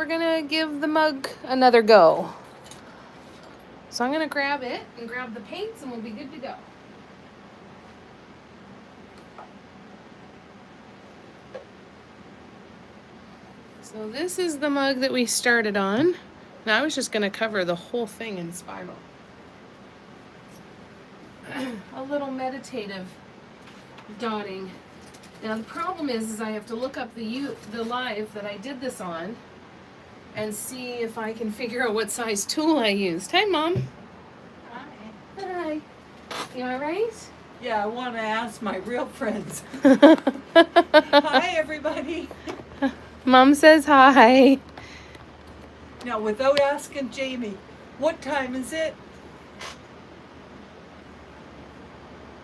gonna give the mug another go. So I'm gonna grab it and grab the paints and we'll be good to go. So this is the mug that we started on. Now I was just gonna cover the whole thing in spiral. A little meditative dotting. Now the problem is I have to look up the live that I did this on and see if I can figure out what size tool I used. Hi, Mom. Hi. Hi. You all right? Yeah, I want to ask my real friends. Hi, everybody. Mom says hi. Now, without asking Jamie, what time is it?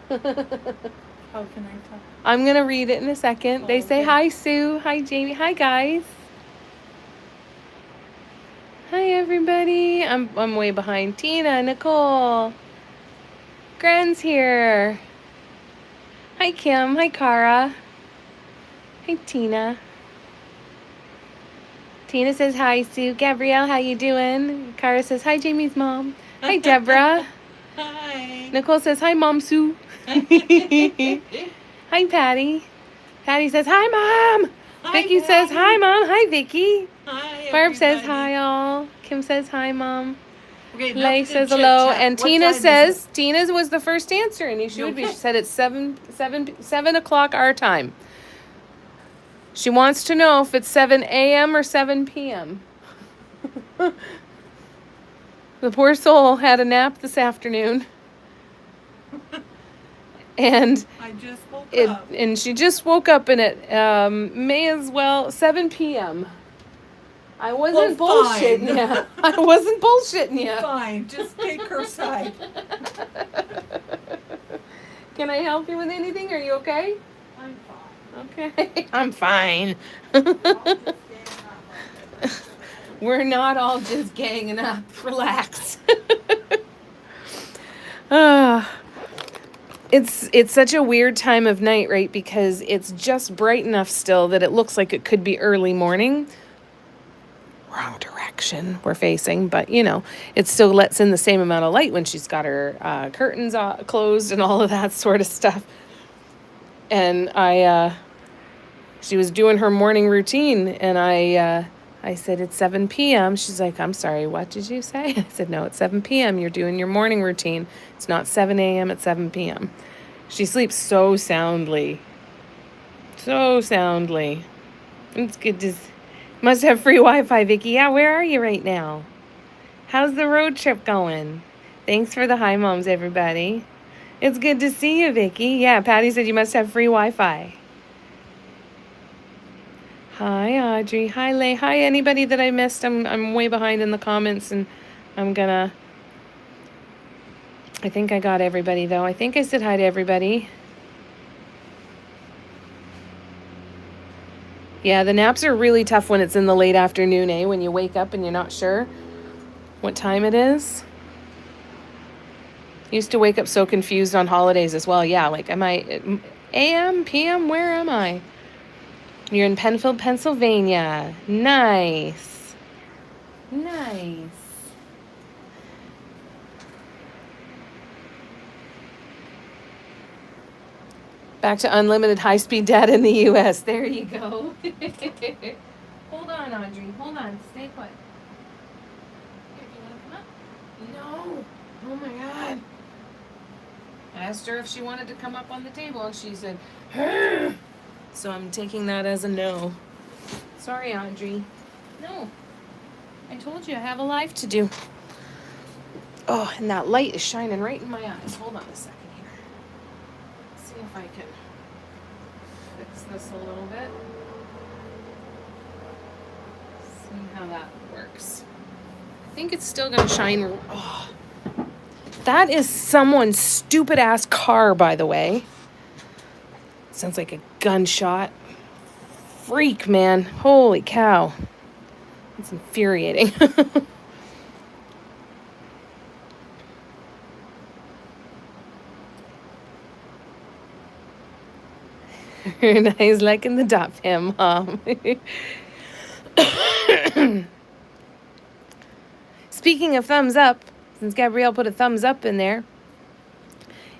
How can I talk? I'm going to read it in a second. They say, okay. hi, Sue. Hi, Jamie. Hi, guys. Hi, everybody. I'm way behind Tina, Nicole. Gran's here. Hi, Kim. Hi, Cara. Hi, Tina. Tina says, hi, Sue. Gabrielle, how you doing? Cara says, hi, Jamie's mom. Hi, Deborah. Hi. Nicole says, hi, Mom Sue. Hi, Patty. Patty says, hi, Mom. Hi, Vicky says, hi, Mom. Hi, Vicky. Hi, Barb says, everybody. hi, all. Kim says, hi, Mom. Okay, Lay says hello. And what Tina time says, Tina was the first answer, and she would be. Okay. She said it's 7 o'clock our time. She wants to know if it's 7 a.m. or 7 p.m. The poor soul had a nap this afternoon. And I just woke up. And she just woke up in it. May as well 7 p.m. I wasn't bullshitting you. I wasn't bullshitting you. Fine, just take her side. Can I help you with anything? Are you okay? I'm fine. Okay. I'm fine. We're not all just ganging up. Relax. It's such a weird time of night, right? Because it's just bright enough still that it looks like it could be early morning. Wrong direction we're facing, but it still lets in the same amount of light when she's got her curtains closed and all of that sort of stuff. And she was doing her morning routine, and I said, it's 7 p.m. She's like, I'm sorry, what did you say? I said, no, it's 7 p.m. You're doing your morning routine. It's not 7 a.m., it's 7 p.m. She sleeps so soundly. So soundly. It's good to... Must have free Wi-Fi, Vicky. Yeah, where are you right now? How's the road trip going? Thanks for the hi, moms, everybody. It's good to see you, Vicky. Yeah, Patty said you must have free Wi-Fi. Hi, Audrey. Hi, Lay. Hi, anybody that I missed. I'm way behind in the comments, and I think I got everybody, though. I think I said hi to everybody. Yeah, the naps are really tough when it's in the late afternoon, when you wake up and you're not sure what time it is. Used to wake up so confused on holidays as well. Yeah, like, am I AM, PM? Where am I? You're in Penfield, Pennsylvania. Nice. Nice. Back to unlimited high-speed data in the U.S. There you go. Hold on, Audrey. Hold on. Stay put. Here, do you want to come up? No. Oh, my God. I asked her if she wanted to come up on the table, and she said, "Huh." So I'm taking that as a no. Sorry, Audrey. No. I told you I have a life to do. Oh, and that light is shining right in my eyes. Hold on a second here. Let's see if I can fix this a little bit. See how that works. I think it's still going to shine. Oh. That is someone's stupid ass car, by the way. Sounds like a gunshot. Freak, man. Holy cow. It's infuriating. Nice liking the dot fam, Mom. Speaking of thumbs up, since Gabrielle put a thumbs up in there,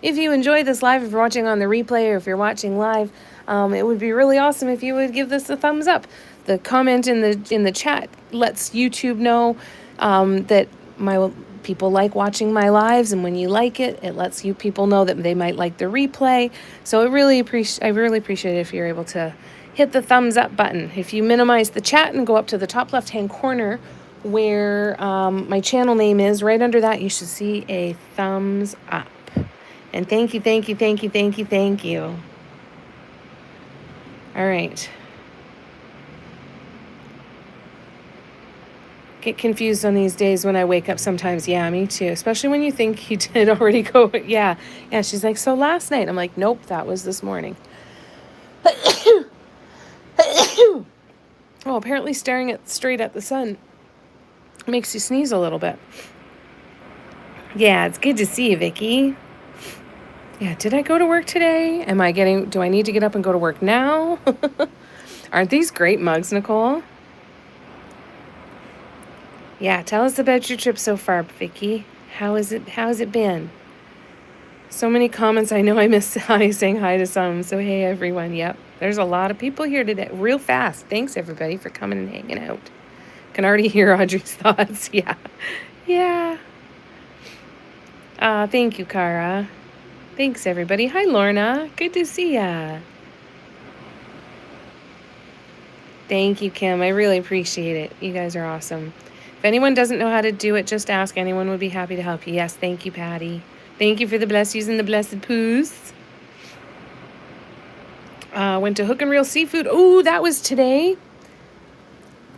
if you enjoy this live, if you're watching on the replay or if you're watching live, it would be really awesome if you would give this a thumbs up. The comment in the chat lets YouTube know that my people like watching my lives, and when you like it, it lets you people know that they might like the replay. So I really appreciate it if you're able to hit the thumbs up button. If you minimize the chat and go up to the top left-hand corner where my channel name is, right under that you should see a thumbs up. And thank you, thank you, thank you, thank you, thank you. All right. Get confused on these days when I wake up sometimes. Yeah, me too. Especially when you think you did already go. Yeah. Yeah, she's like, so last night. I'm like, nope, that was this morning. Oh, apparently staring straight at the sun makes you sneeze a little bit. Yeah, it's good to see you, Vicky. Yeah, did I go to work today? Do I need to get up and go to work now? Aren't these great mugs, Nicole? Yeah, tell us about your trip so far, Vicky. How's it been? So many comments. I know I missed saying hi to some. So hey, everyone. Yep, there's a lot of people here today. Real fast. Thanks, everybody, for coming and hanging out. Can already hear Audrey's thoughts. Yeah. Yeah. Thank you, Cara. Thanks, everybody. Hi, Lorna. Good to see ya. Thank you, Kim. I really appreciate it. You guys are awesome. If anyone doesn't know how to do it, just ask. Anyone would be happy to help you. Yes, thank you, Patty. Thank you for the bless yous and the blessed poos. Went to Hook and Reel Seafood. Oh, that was today.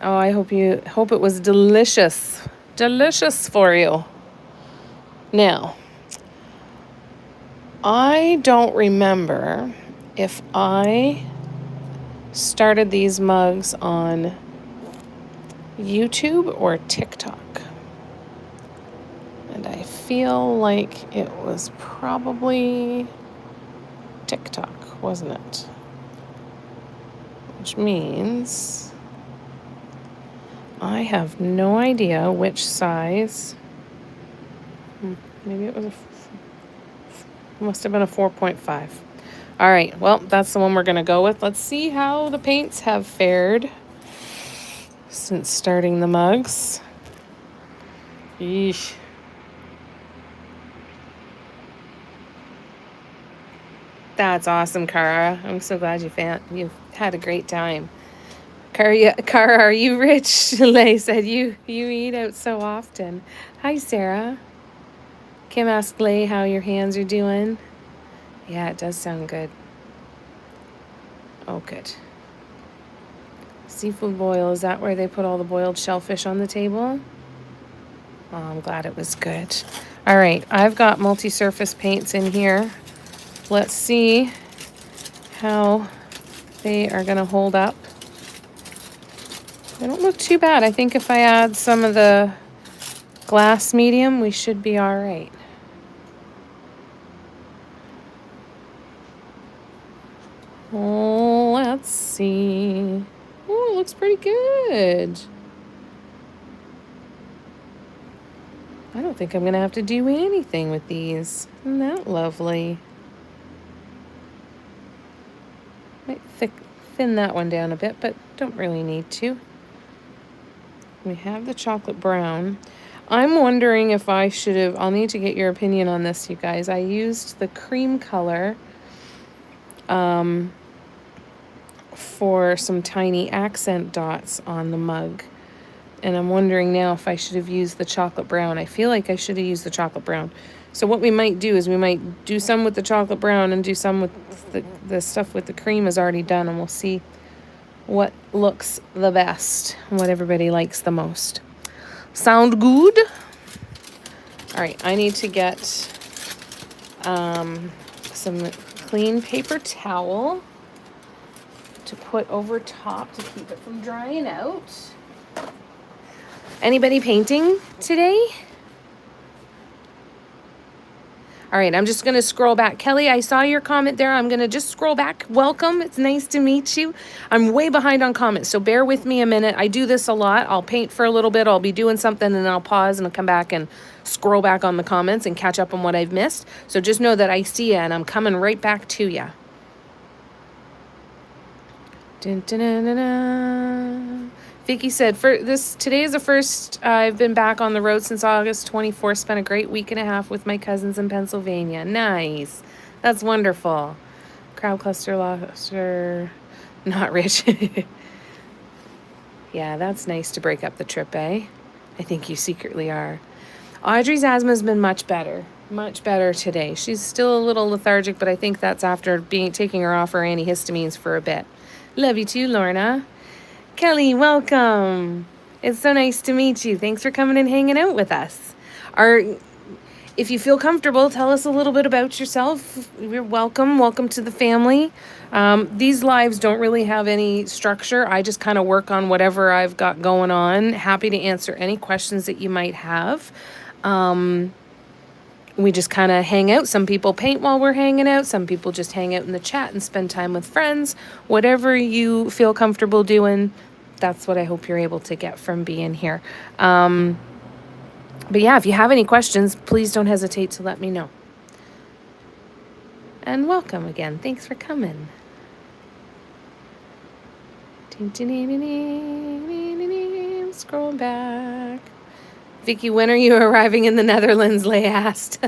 Oh, I hope it was delicious. Delicious for you. Now, I don't remember if I started these mugs on YouTube or TikTok. And I feel like it was probably TikTok, wasn't it? Which means I have no idea which size. Maybe it was must have been a 4.5. All right, well, that's the one we're going to go with. Let's see how the paints have fared since starting the mugs. Yeesh. That's awesome, Cara. I'm so glad you've had a great time. Cara, are you rich? Lay said you eat out so often. Hi, Sarah. Kim asked Lay how your hands are doing. Yeah, it does sound good. Oh, good. Seafood boil, is that where they put all the boiled shellfish on the table? Oh, I'm glad it was good. All right, I've got multi-surface paints in here. Let's see how they are going to hold up. They don't look too bad. I think if I add some of the glass medium, we should be all right. Oh, let's see. Oh, it looks pretty good. I don't think I'm going to have to do anything with these. Isn't that lovely? Might thin that one down a bit, but don't really need to. We have the chocolate brown. I'm wondering if I should have... I'll need to get your opinion on this, you guys. I used the cream color for some tiny accent dots on the mug. And I'm wondering now if I should have used the chocolate brown. I feel like I should have used the chocolate brown. So what we might do is we might do some with the chocolate brown and do some with the stuff with the cream is already done. And we'll see what looks the best, what everybody likes the most. Sound good? All right, I need to get some clean paper towel to put over top to keep it from drying out. Anybody painting today? All right, I'm just going to scroll back. Kelly, I saw your comment there. I'm going to just scroll back. Welcome. It's nice to meet you. I'm way behind on comments, so bear with me a minute. I do this a lot. I'll paint for a little bit. I'll be doing something, and then I'll pause and I'll come back and scroll back on the comments and catch up on what I've missed. So just know that I see you, and I'm coming right back to you. Dun, dun, dun, dun, dun. Vicky said, today is the first I've been back on the road since August 24th. Spent a great week and a half with my cousins in Pennsylvania. Nice. That's wonderful. Crowd cluster, lobster, not rich. Yeah, that's nice to break up the trip, eh? I think you secretly are. Audrey's asthma's been much better today. She's still a little lethargic, but I think that's after taking her off her antihistamines for a bit. Love you too, Lorna. Kelly, welcome. It's so nice to meet you. Thanks for coming and hanging out with us. If you feel comfortable, tell us a little bit about yourself. You're welcome. Welcome to the family. These lives don't really have any structure. I just kind of work on whatever I've got going on. Happy to answer any questions that you might have. We just kind of hang out. Some people paint while we're hanging out. Some people just hang out in the chat and spend time with friends. Whatever you feel comfortable doing, that's what I hope you're able to get from being here. But yeah, if you have any questions, please don't hesitate to let me know. And welcome again. Thanks for coming. Scroll back. Vicky, when are you arriving in the Netherlands? Leigh asked.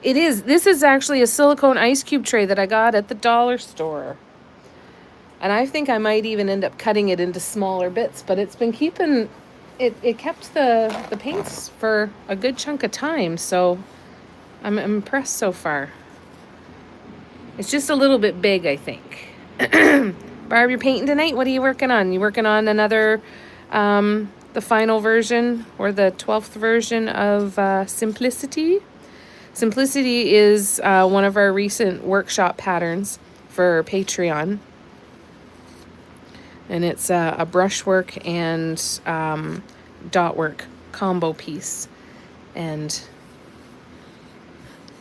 This is actually a silicone ice cube tray that I got at the dollar store. And I think I might even end up cutting it into smaller bits, but it's been keeping, it kept the paints for a good chunk of time. So I'm impressed so far. It's just a little bit big, I think. Barb, you're painting tonight? What are you working on? You working on another, the final version or the 12th version of Simplicity? Simplicity is one of our recent workshop patterns for Patreon. And it's a brushwork and dot work combo piece. And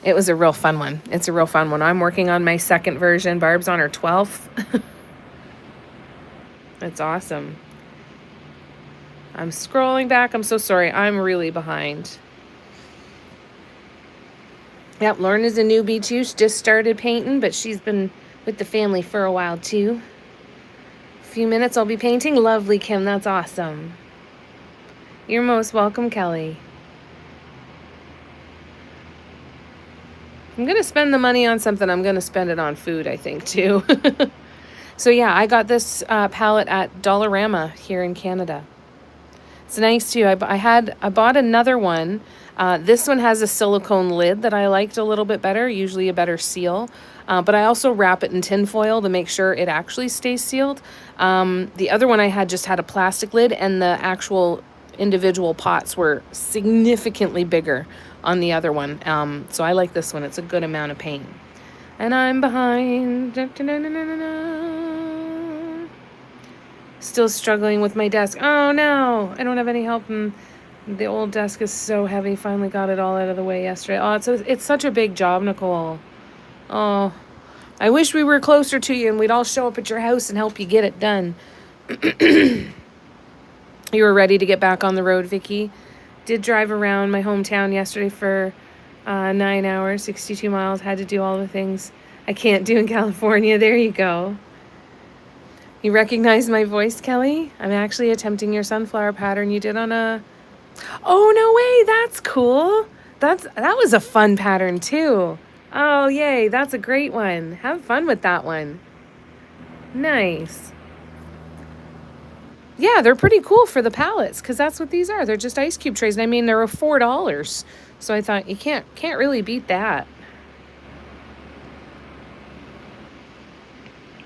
it was a real fun one. It's a real fun one. I'm working on my second version. Barb's on her 12th. It's awesome. I'm scrolling back. I'm so sorry. I'm really behind. Yep, Lorna's a newbie too. She just started painting, but she's been with the family for a while too. A few minutes I'll be painting. Lovely, Kim. That's awesome. You're most welcome, Kelly. I'm going to spend the money on something. I'm going to spend it on food, I think, too. So yeah, I got this palette at Dollarama here in Canada. It's nice too. I bought another one. This one has a silicone lid that I liked a little bit better, usually a better seal. But I also wrap it in tin foil to make sure it actually stays sealed. The other one I had just had a plastic lid, and the actual individual pots were significantly bigger on the other one. So I like this one. It's a good amount of paint. And I'm behind. Still struggling with my desk. Oh no, I don't have any help. And the old desk is so heavy. Finally got it all out of the way yesterday. Oh, it's such a big job, Nicole. Oh, I wish we were closer to you and we'd all show up at your house and help you get it done. You were ready to get back on the road, Vicky. Did drive around my hometown yesterday for 9 hours, 62 miles. Had to do all the things I can't do in California. There you go. You recognize my voice, Kelly? I'm actually attempting your sunflower pattern you did on a... Oh, no way. That's cool. That was a fun pattern, too. Oh, yay. That's a great one. Have fun with that one. Nice. Yeah, they're pretty cool for the palettes because that's what these are. They're just ice cube trays. And I mean, they're $4. So I thought you can't really beat that.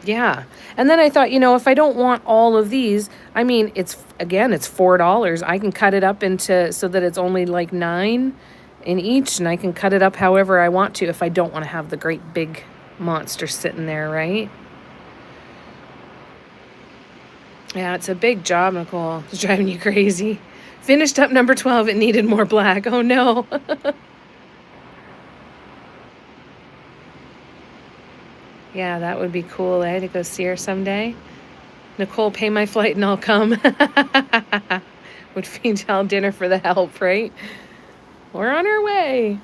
Yeah. And then I thought, if I don't want all of these, I mean, it's $4. I can cut it up into so that it's only like 9 in each, and I can cut it up however I want to if I don't want to have the great big monster sitting there, right? Yeah, it's a big job, Nicole. It's driving you crazy. Finished up number 12. It needed more black. Oh, no. Yeah, that would be cool, eh, to go see her someday. Nicole, pay my flight and I'll come. Would feed y'all dinner for the help, right? We're on our way.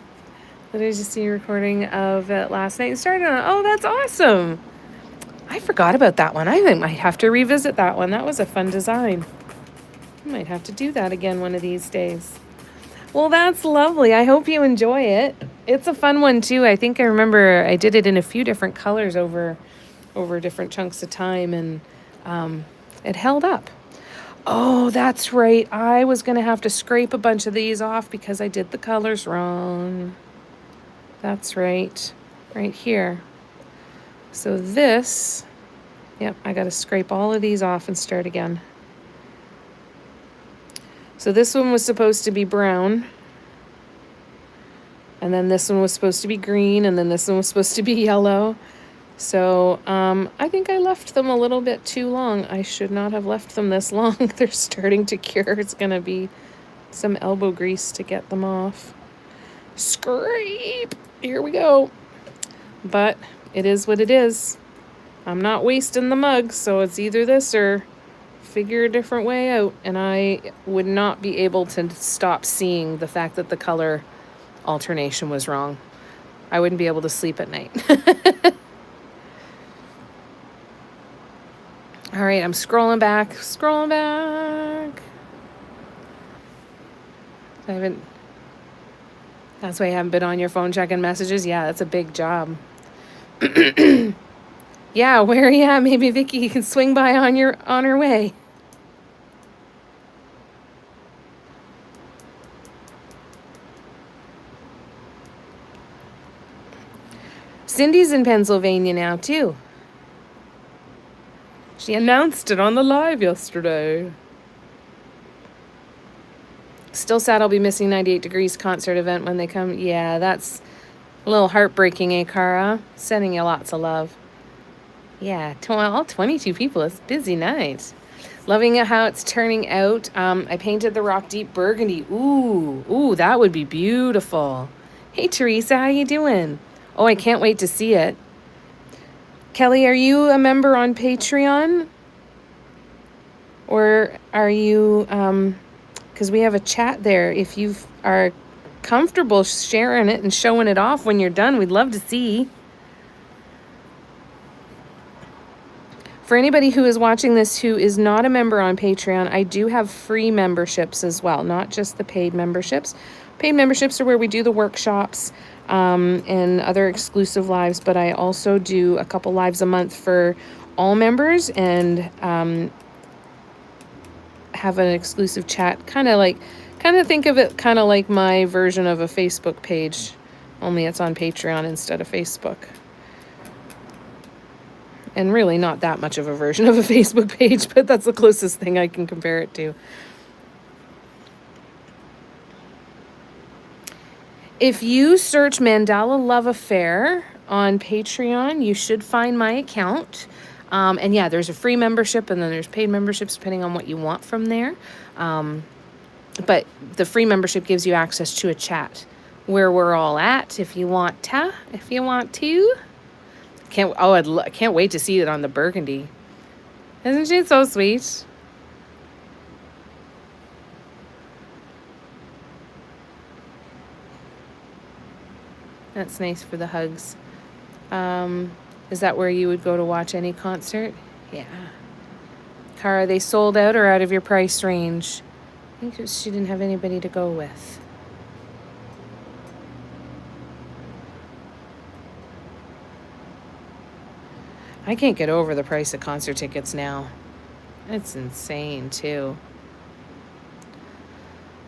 Did I just see a recording of it last night and started on? Oh, that's awesome. I forgot about that one. I might have to revisit that one. That was a fun design. I might have to do that again one of these days. Well, that's lovely. I hope you enjoy it. It's a fun one too. I think I remember I did it in a few different colors over different chunks of time, and it held up. Oh, that's right. I was going to have to scrape a bunch of these off because I did the colors wrong. That's right. Right here. So this, yep, I got to scrape all of these off and start again. So this one was supposed to be brown. And then this one was supposed to be green. And then this one was supposed to be yellow. So I think I left them a little bit too long. I should not have left them this long. They're starting to cure. It's going to be some elbow grease to get them off. Scrape! Here we go. But it is what it is. I'm not wasting the mug, so it's either this or figure a different way out. And I would not be able to stop seeing the fact that the color alternation was wrong. I wouldn't be able to sleep at night. All right, I'm scrolling back. That's why I haven't been on your phone checking messages. Yeah, that's a big job. Yeah, where are you at? Maybe Vicky can swing by on her way. Cindy's in Pennsylvania now too. She announced it on the live yesterday. Still sad I'll be missing 98 Degrees concert event when they come. Yeah, that's a little heartbreaking, eh, Cara? Sending you lots of love. Yeah, all 22 people. It's a busy night. Loving how it's turning out. I painted the rock deep burgundy. Ooh, that would be beautiful. Hey, Teresa, how you doing? Oh, I can't wait to see it. Kelly, are you a member on Patreon? Or are you, because we have a chat there. If you are comfortable sharing it and showing it off when you're done, we'd love to see. For anybody who is watching this who is not a member on Patreon, I do have free memberships as well, not just the paid memberships. Paid memberships are where we do the workshops and other exclusive lives, but I also do a couple lives a month for all members and have an exclusive chat. Kind of think of it kind of like my version of a Facebook page, only it's on Patreon instead of Facebook. And really not that much of a version of a Facebook page, but that's the closest thing I can compare it to. If you search Mandala Love Affair on Patreon, you should find my account. And yeah, there's a free membership and then there's paid memberships depending on what you want from there. But the free membership gives you access to a chat where we're all at if you want to. I can't wait to see it on the burgundy. Isn't she so sweet? That's nice for the hugs. Is that where you would go to watch any concert? Yeah. Cara, they sold out or out of your price range? I think she didn't have anybody to go with. I can't get over the price of concert tickets now. It's insane, too.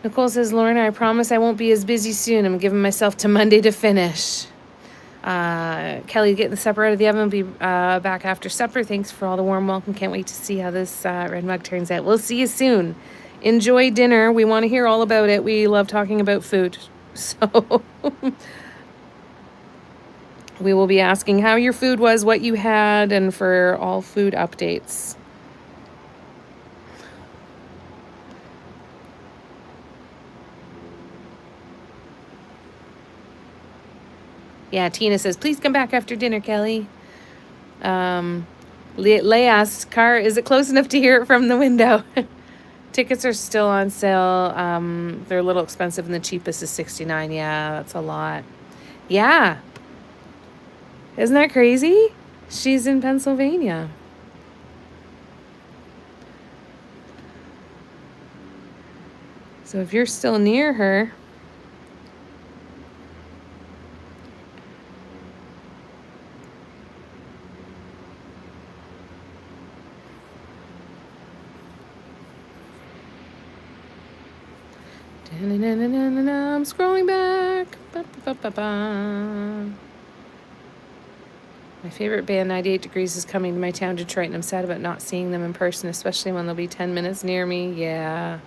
Nicole says, Lorna, I promise I won't be as busy soon. I'm giving myself to Monday to finish. Kelly, getting the supper out of the oven. Will be back after supper. Thanks for all the warm welcome. Can't wait to see how this red mug turns out. We'll see you soon. Enjoy dinner. We want to hear all about it. We love talking about food. So... we will be asking how your food was, what you had, and for all food updates. Yeah, Tina says, please come back after dinner, Kelly. Lay asks, Car, is it close enough to hear it from the window? Tickets are still on sale. They're a little expensive, and the cheapest is $69. Yeah, that's a lot. Yeah. Isn't that crazy? She's in Pennsylvania. So if you're still near her... I'm scrolling back. Ba-ba-ba-ba. My favorite band, 98 Degrees, is coming to my town, Detroit, and I'm sad about not seeing them in person, especially when they'll be 10 minutes near me. Yeah.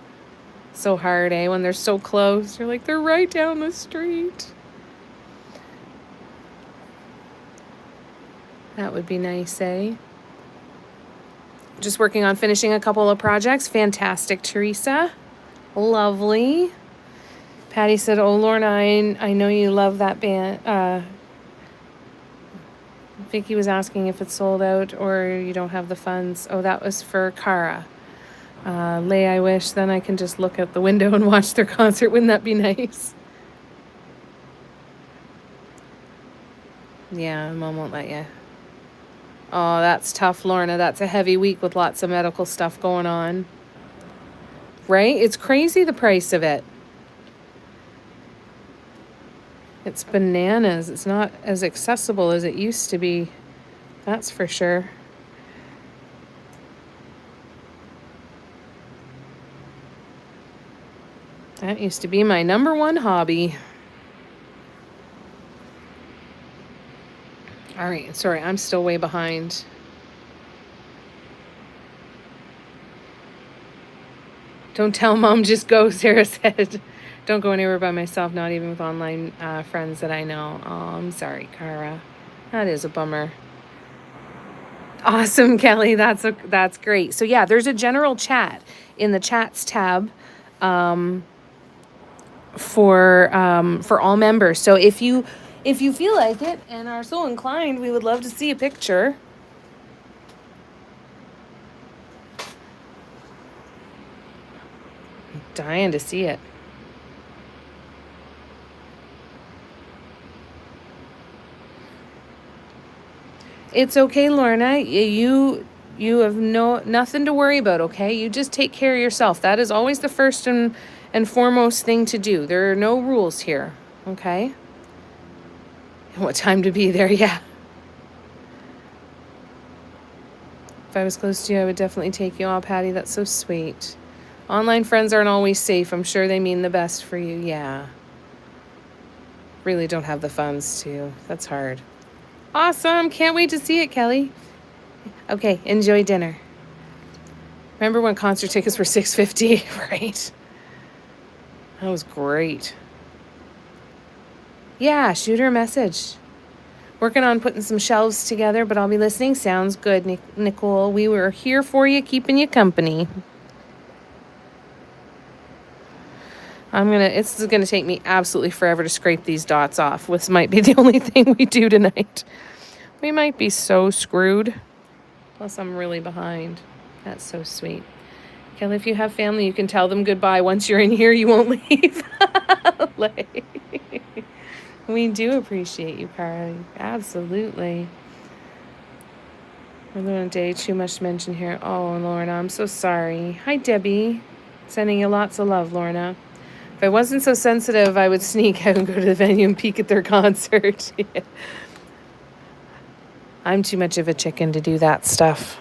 So hard, eh? When they're so close. You're like, they're right down the street. That would be nice, eh? Just working on finishing a couple of projects. Fantastic, Teresa. Lovely. Patty said, oh, Lorna, I know you love that band. Vicky was asking if it's sold out or you don't have the funds. Oh, that was for Cara. Lay, I wish then I can just look out the window and watch their concert. Wouldn't that be nice? Yeah, Mom won't let you. Oh, that's tough, Lorna. That's a heavy week with lots of medical stuff going on. Right? It's crazy, the price of it. It's bananas. It's not as accessible as it used to be. That's for sure. That used to be my number one hobby. All right, sorry, I'm still way behind. Don't tell Mom, just go, Sarah said. Don't go anywhere by myself, not even with online friends that I know. Oh, I'm sorry, Cara. That is a bummer. Awesome, Kelly. That's great. So yeah, there's a general chat in the chats tab for all members. So if you feel like it and are so inclined, we would love to see a picture. I'm dying to see it. It's okay, Lorna. You have nothing to worry about, okay? You just take care of yourself. That is always the first and foremost thing to do. There are no rules here, okay? And what time to be there, yeah. If I was close to you, I would definitely take you. Oh, Patty, that's so sweet. Online friends aren't always safe. I'm sure they mean the best for you. Yeah. Really don't have the funds to. That's hard. Awesome. Can't wait to see it, Kelly. Okay, enjoy dinner. Remember when concert tickets were $6.50, right? That was great. Yeah, shoot her a message. Working on putting some shelves together, but I'll be listening. Sounds good, Nicole. We were here for you, keeping you company. It's gonna take me absolutely forever to scrape these dots off. This might be the only thing we do tonight. We might be so screwed. Plus, I'm really behind. That's so sweet. Kelly, if you have family, you can tell them goodbye. Once you're in here, you won't leave. We do appreciate you, Carly. Absolutely. We're living a day too much to mention here. Oh, Lorna, I'm so sorry. Hi, Debbie. Sending you lots of love, Lorna. If I wasn't so sensitive, I would sneak out and go to the venue and peek at their concert. Yeah. I'm too much of a chicken to do that stuff.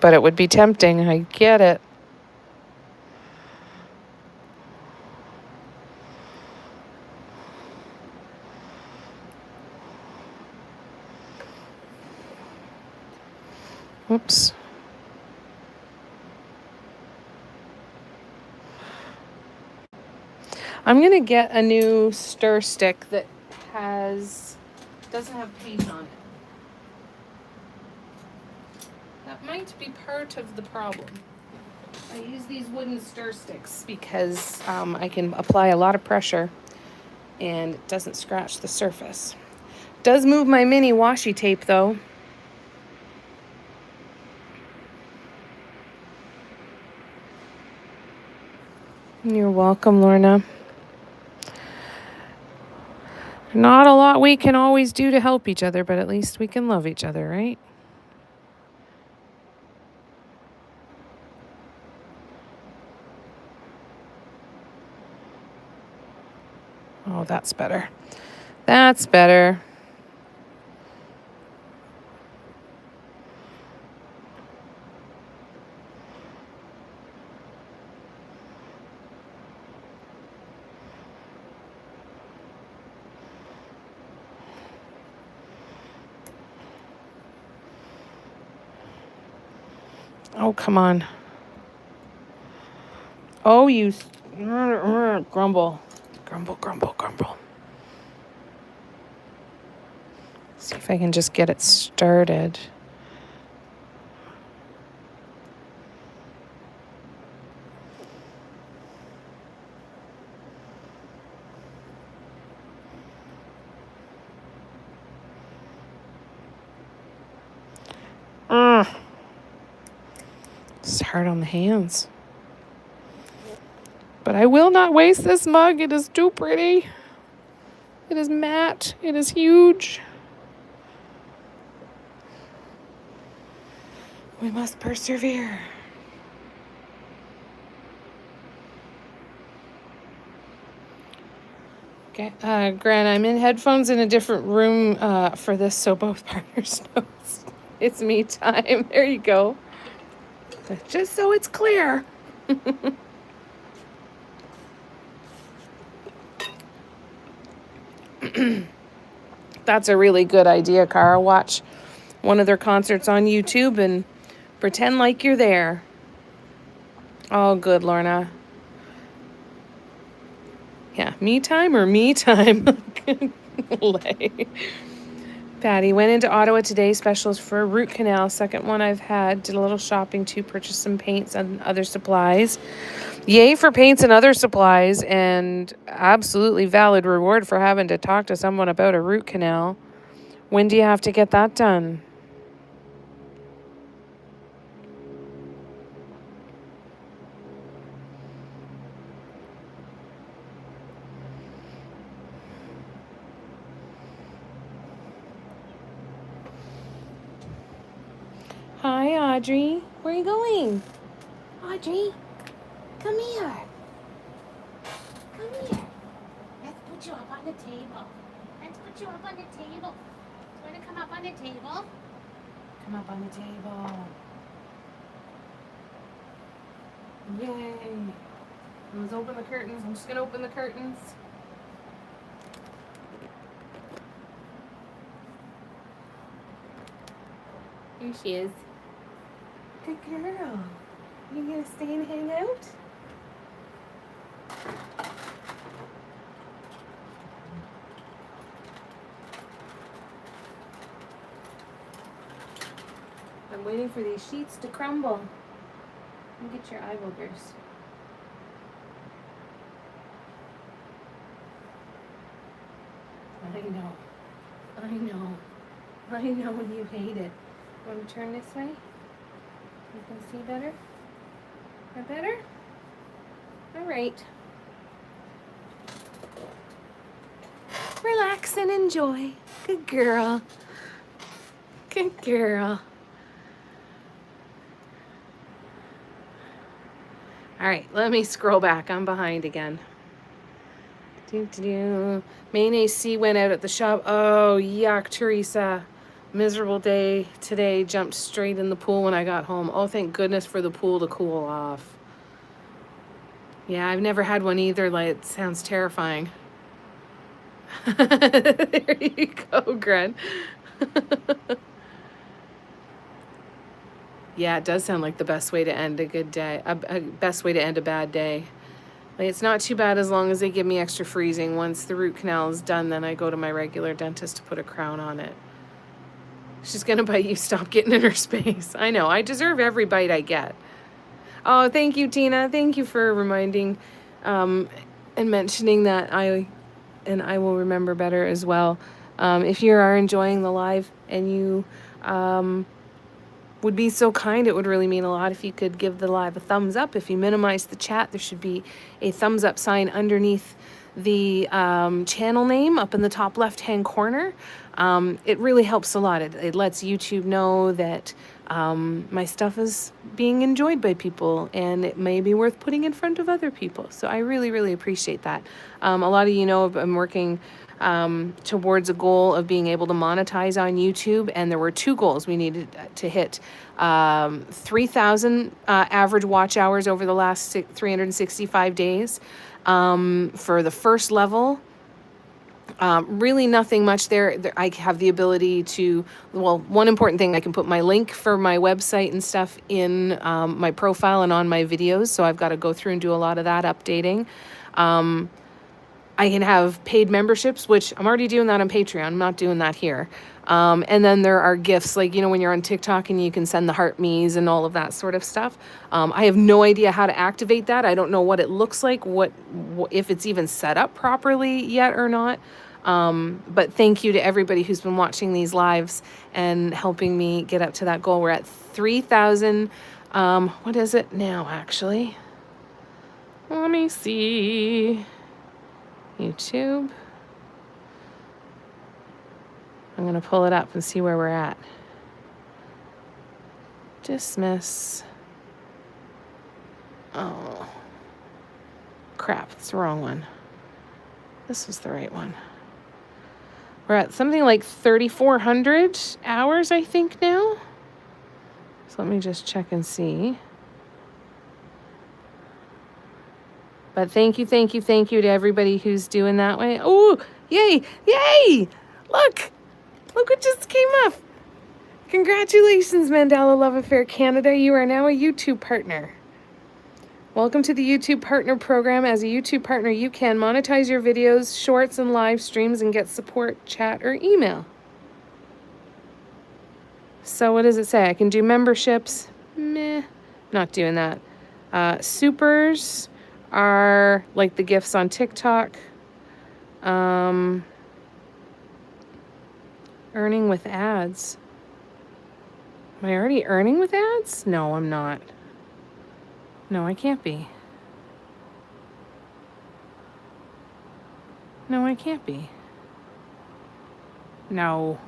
But it would be tempting. I get it. Oops. I'm going to get a new stir stick that doesn't have paint on it. That might be part of the problem. I use these wooden stir sticks because I can apply a lot of pressure and it doesn't scratch the surface. Does move my mini washi tape though. You're welcome, Lorna. Not a lot we can always do to help each other, but at least we can love each other, right? Oh, that's better. That's better. Oh, come on. Oh, you grumble. Grumble, grumble, grumble. See if I can just get it started. It's hard on the hands. But I will not waste this mug. It is too pretty. It is matte. It is huge. We must persevere. Okay, Gran, I'm in headphones in a different room for this, so both partners know it's me time. There you go. Just so it's clear. That's a really good idea, Cara. Watch one of their concerts on YouTube and pretend like you're there. Oh, good, Lorna. Yeah, me time or me time? Patty, went into Ottawa today, specials for a root canal. Second one I've had. Did a little shopping too, purchased some paints and other supplies. Yay for paints and other supplies, and absolutely valid reward for having to talk to someone about a root canal. When do you have to get that done? Hi, Audrey. Where are you going? Audrey, come here. Come here. Let's put you up on the table. Let's put you up on the table. You want to come up on the table? Come up on the table. Yay. Let's open the curtains. I'm just going to open the curtains. Here she is. Good girl. You gonna stay and hang out? I'm waiting for these sheets to crumble. Let me get your eye boogers. I know. I know. I know when you hate it. Want to turn this way? You can see better? That better? All right. Relax and enjoy. Good girl. Good girl. All right, let me scroll back. I'm behind again. Main AC went out at the shop. Oh, yuck, Teresa. Miserable day today. Jumped straight in the pool when I got home. Oh, thank goodness for the pool to cool off. Yeah, I've never had one either. Like, it sounds terrifying. There you go, Gren. Yeah, it does sound like the best way to end a good day. A best way to end a bad day. Like, it's not too bad as long as they give me extra freezing. Once the root canal is done, then I go to my regular dentist to put a crown on it. She's gonna bite you. Stop getting in her space. I know. I deserve every bite I get. Oh, thank you, Tina. Thank you for reminding and mentioning that. and I will remember better as well. If you are enjoying the live and you would be so kind, it would really mean a lot if you could give the live a thumbs up. If you minimize the chat, there should be a thumbs up sign underneath the channel name up in the top left hand corner. It really helps a lot. It lets YouTube know that my stuff is being enjoyed by people, and it may be worth putting in front of other people. So I really, really appreciate that. A lot of you know I'm working towards a goal of being able to monetize on YouTube, and there were two goals we needed to hit. 3,000 average watch hours over the last 365 days for the first level. Really nothing much there. I have the ability to, well, one important thing, I can put my link for my website and stuff in my profile and on my videos. So I've got to go through and do a lot of that updating. I can have paid memberships, which I'm already doing that on Patreon. I'm not doing that here. And then there are gifts, like, you know, when you're on TikTok and you can send the heart me's and all of that sort of stuff. I have no idea how to activate that. I don't know what it looks like, what if it's even set up properly yet or not. But thank you to everybody who's been watching these lives and helping me get up to that goal. We're at 3,000. What is it now, actually? Let me see. YouTube. I'm going to pull it up and see where we're at. Dismiss. Oh, crap. It's the wrong one. This was the right one. We're at something like 3,400 hours, I think, now. So let me just check and see. But thank you to everybody who's doing that way. Oh, yay, yay! Look what just came up. Congratulations, Mandela Love Affair Canada. You are now a YouTube partner. Welcome to the YouTube Partner Program. As a YouTube partner, you can monetize your videos, shorts, and live streams and get support, chat, or email. So what does it say? I can do memberships. Meh, not doing that. Supers are like the gifts on TikTok. Earning with ads. Am I already earning with ads? No, I'm not. No, I can't be. No, I can't be. No.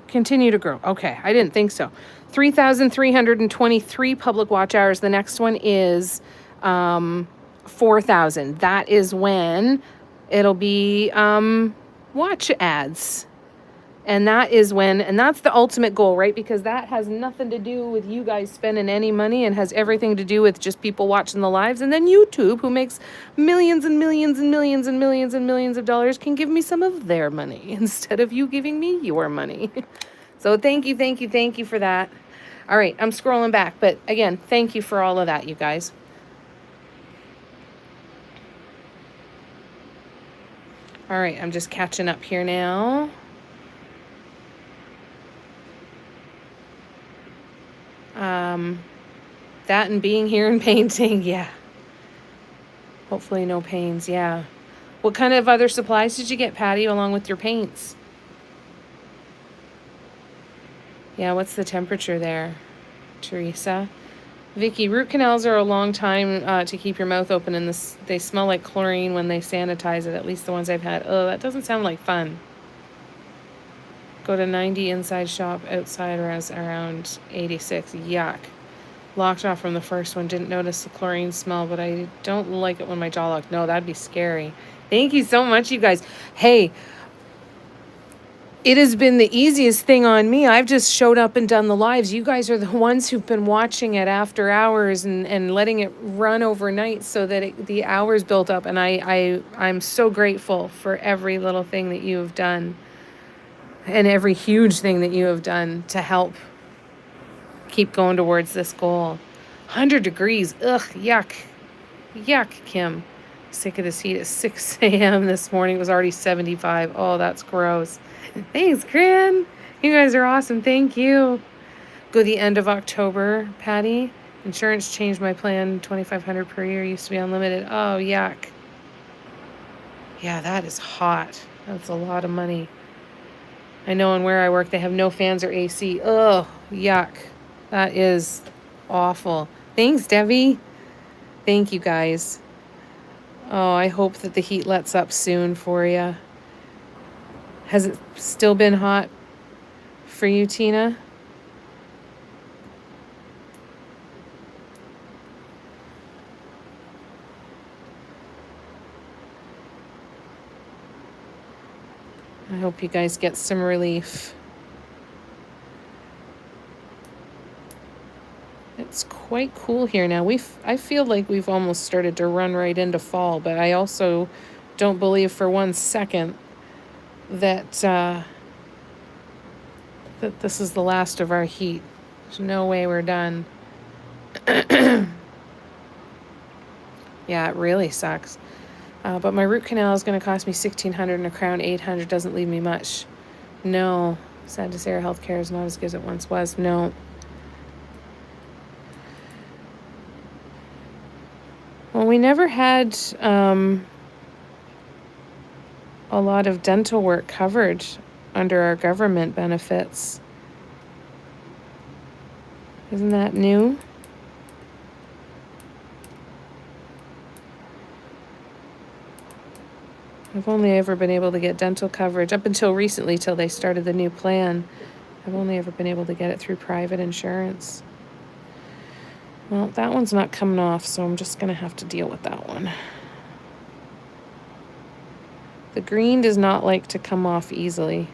Continue to grow. Okay, I didn't think so. 3,323 public watch hours. The next one is 4,000. That is when it'll be watch ads. And that is when, and that's the ultimate goal, right? Because that has nothing to do with you guys spending any money and has everything to do with just people watching the lives. And then YouTube, who makes millions and millions and millions and millions and millions of dollars, can give me some of their money instead of you giving me your money. So thank you for that. All right, I'm scrolling back. But again, thank you for all of that, you guys. All right, I'm just catching up here now. That and being here and painting, yeah. Hopefully no pains, yeah. What kind of other supplies did you get, Patty, along with your paints? Yeah, what's the temperature there, Teresa? Vicky, root canals are a long time to keep your mouth open, and they smell like chlorine when they sanitize it, at least the ones I've had. Oh, that doesn't sound like fun. Go to 90 inside shop, outside around 86. Yuck. Locked off from the first one. Didn't notice the chlorine smell, but I don't like it when my jaw locked. No, that'd be scary. Thank you so much, you guys. Hey, it has been the easiest thing on me. I've just showed up and done the lives. You guys are the ones who've been watching it after hours and letting it run overnight so that the hours built up. And I'm so grateful for every little thing that you have done and every huge thing that you have done to help keep going towards this goal. 100 degrees. Ugh, yuck. Yuck, Kim. Sick of this heat at 6 a.m. this morning. It was already 75. Oh, that's gross. Thanks, Gran. You guys are awesome. Thank you. Go the end of October, Patty. Insurance changed my plan. $2,500 per year used to be unlimited. Oh, yuck. Yeah, that is hot. That's a lot of money. I know, and where I work, they have no fans or AC. Ugh, yuck. That is awful. Thanks, Debbie. Thank you, guys. Oh, I hope that the heat lets up soon for you. Has it still been hot for you, Tina? I hope you guys get some relief. It's quite cool here now. I feel like we've almost started to run right into fall, but I also don't believe for 1 second that that this is the last of our heat. There's no way we're done. Yeah, it really sucks. But my root canal is going to cost me $1,600 and a crown $800. Doesn't leave me much. No. Sad to say our healthcare is not as good as it once was. No. Well, we never had a lot of dental work covered under our government benefits. Isn't that new? I've only ever been able to get dental coverage up until recently, till they started the new plan. I've only ever been able to get it through private insurance. Well, that one's not coming off, so I'm just going to have to deal with that one. The green does not like to come off easily.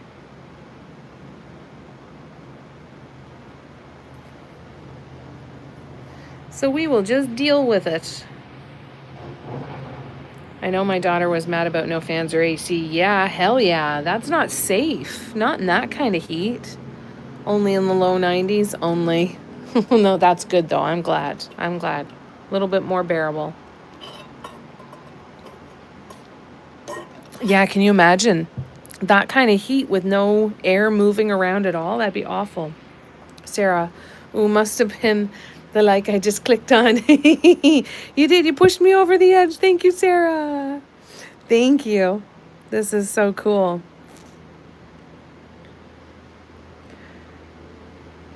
So we will just deal with it. I know my daughter was mad about no fans or AC. Yeah, hell yeah. That's not safe. Not in that kind of heat. Only in the low 90s. Only. No, that's good though. I'm glad. A little bit more bearable. Yeah, can you imagine that kind of heat with no air moving around at all? That'd be awful. Sarah, ooh, must have been the like I just clicked on. You did. You pushed me over the edge. Thank you, Sarah. Thank you. This is so cool.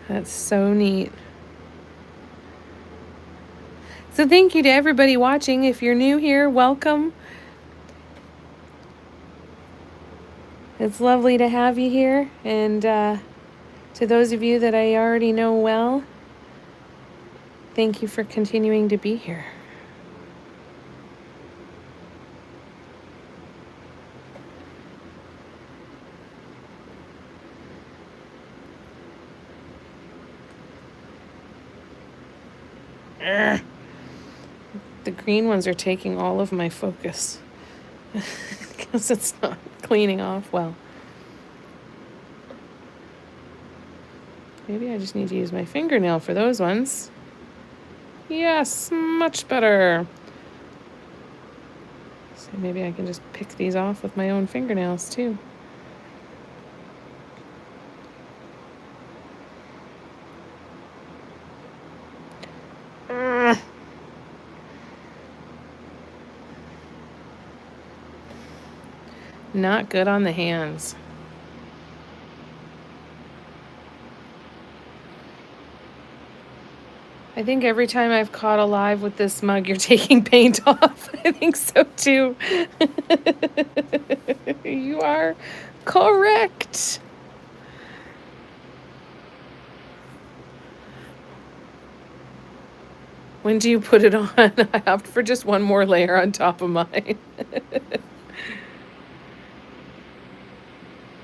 That's so neat. So thank you to everybody watching. If you're new here, welcome. It's lovely to have you here. And to those of you that I already know well, thank you for continuing to be here. Ugh. The green ones are taking all of my focus because it's not cleaning off well. Maybe I just need to use my fingernail for those ones. Yes, much better. So maybe I can just pick these off with my own fingernails too. Not good on the hands. I think every time I've caught alive with this mug, you're taking paint off. I think so too. You are correct. When do you put it on? I opted for just one more layer on top of mine.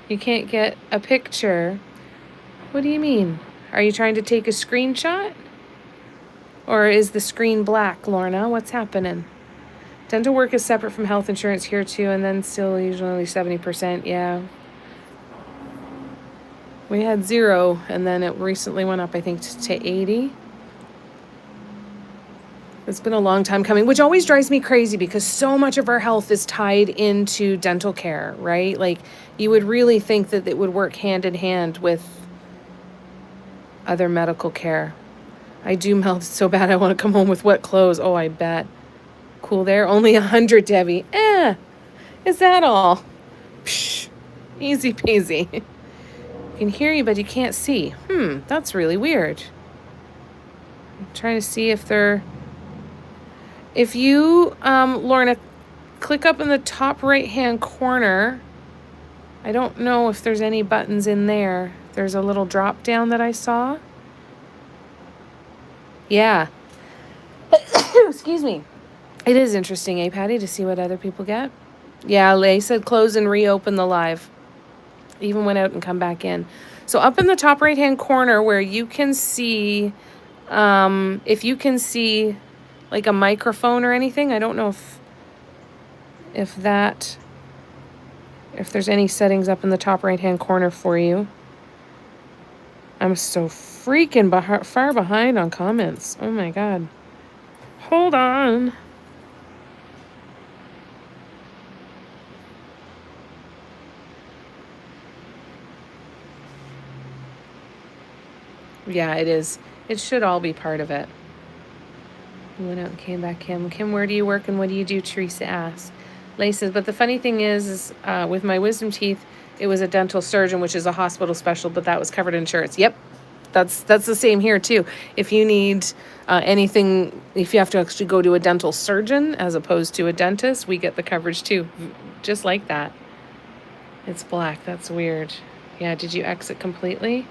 You can't get a picture. What do you mean? Are you trying to take a screenshot? Or is the screen black, Lorna? What's happening? Dental work is separate from health insurance here too, and then still usually 70%. Yeah. We had 0, and then it recently went up, I think, to 80. It's been a long time coming, which always drives me crazy because so much of our health is tied into dental care, right? Like, you would really think that it would work hand in hand with other medical care. I do melt so bad I want to come home with wet clothes. Oh, I bet. Cool there. Only 100, Debbie. Is that all? Psh, easy peasy. You can hear you, but you can't see. That's really weird. I'm trying to see if they're... If you, Lorna, click up in the top right-hand corner. I don't know if there's any buttons in there. There's a little drop down that I saw. Yeah. Excuse me. It is interesting, eh, Patty, to see what other people get? Yeah, Lay said close and reopen the live. Even went out and come back in. So up in the top right-hand corner where you can see, if you can see like a microphone or anything, I don't know if there's any settings up in the top right-hand corner for you. I'm so freaking far behind on comments. Oh my God. Hold on. Yeah, it is. It should all be part of it. Went out and came back, Kim. Kim, where do you work and what do you do? Teresa asked. Lay says, but the funny thing is with my wisdom teeth, it was a dental surgeon, which is a hospital special, but that was covered in insurance. Yep. That's the same here too. If you need anything, if you have to actually go to a dental surgeon as opposed to a dentist, we get the coverage too. Just like that. It's black. That's weird. Yeah, did you exit completely?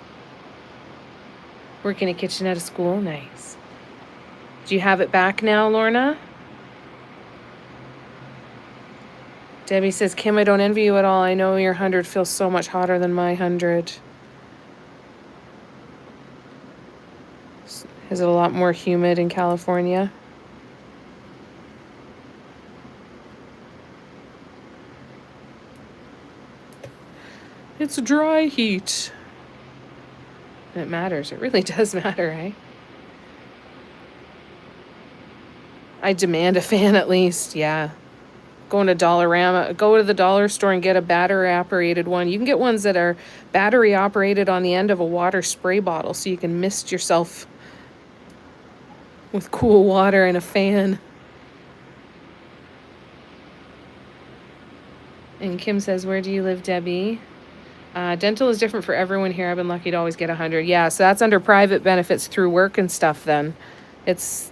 Working a kitchen at a school? Nice. Do you have it back now, Lorna? Debbie says, Kim, I don't envy you at all. I know your 100 feels so much hotter than my 100. Is it a lot more humid in California? It's dry heat. It matters. It really does matter, eh? I demand a fan at least, yeah. Go to Dollarama, go to the dollar store and get a battery operated one. You can get ones that are battery operated on the end of a water spray bottle so you can mist yourself with cool water and a fan. And Kim says, where do you live, Debbie? Dental is different for everyone here. I've been lucky to always get 100. Yeah, so that's under private benefits through work and stuff then. It's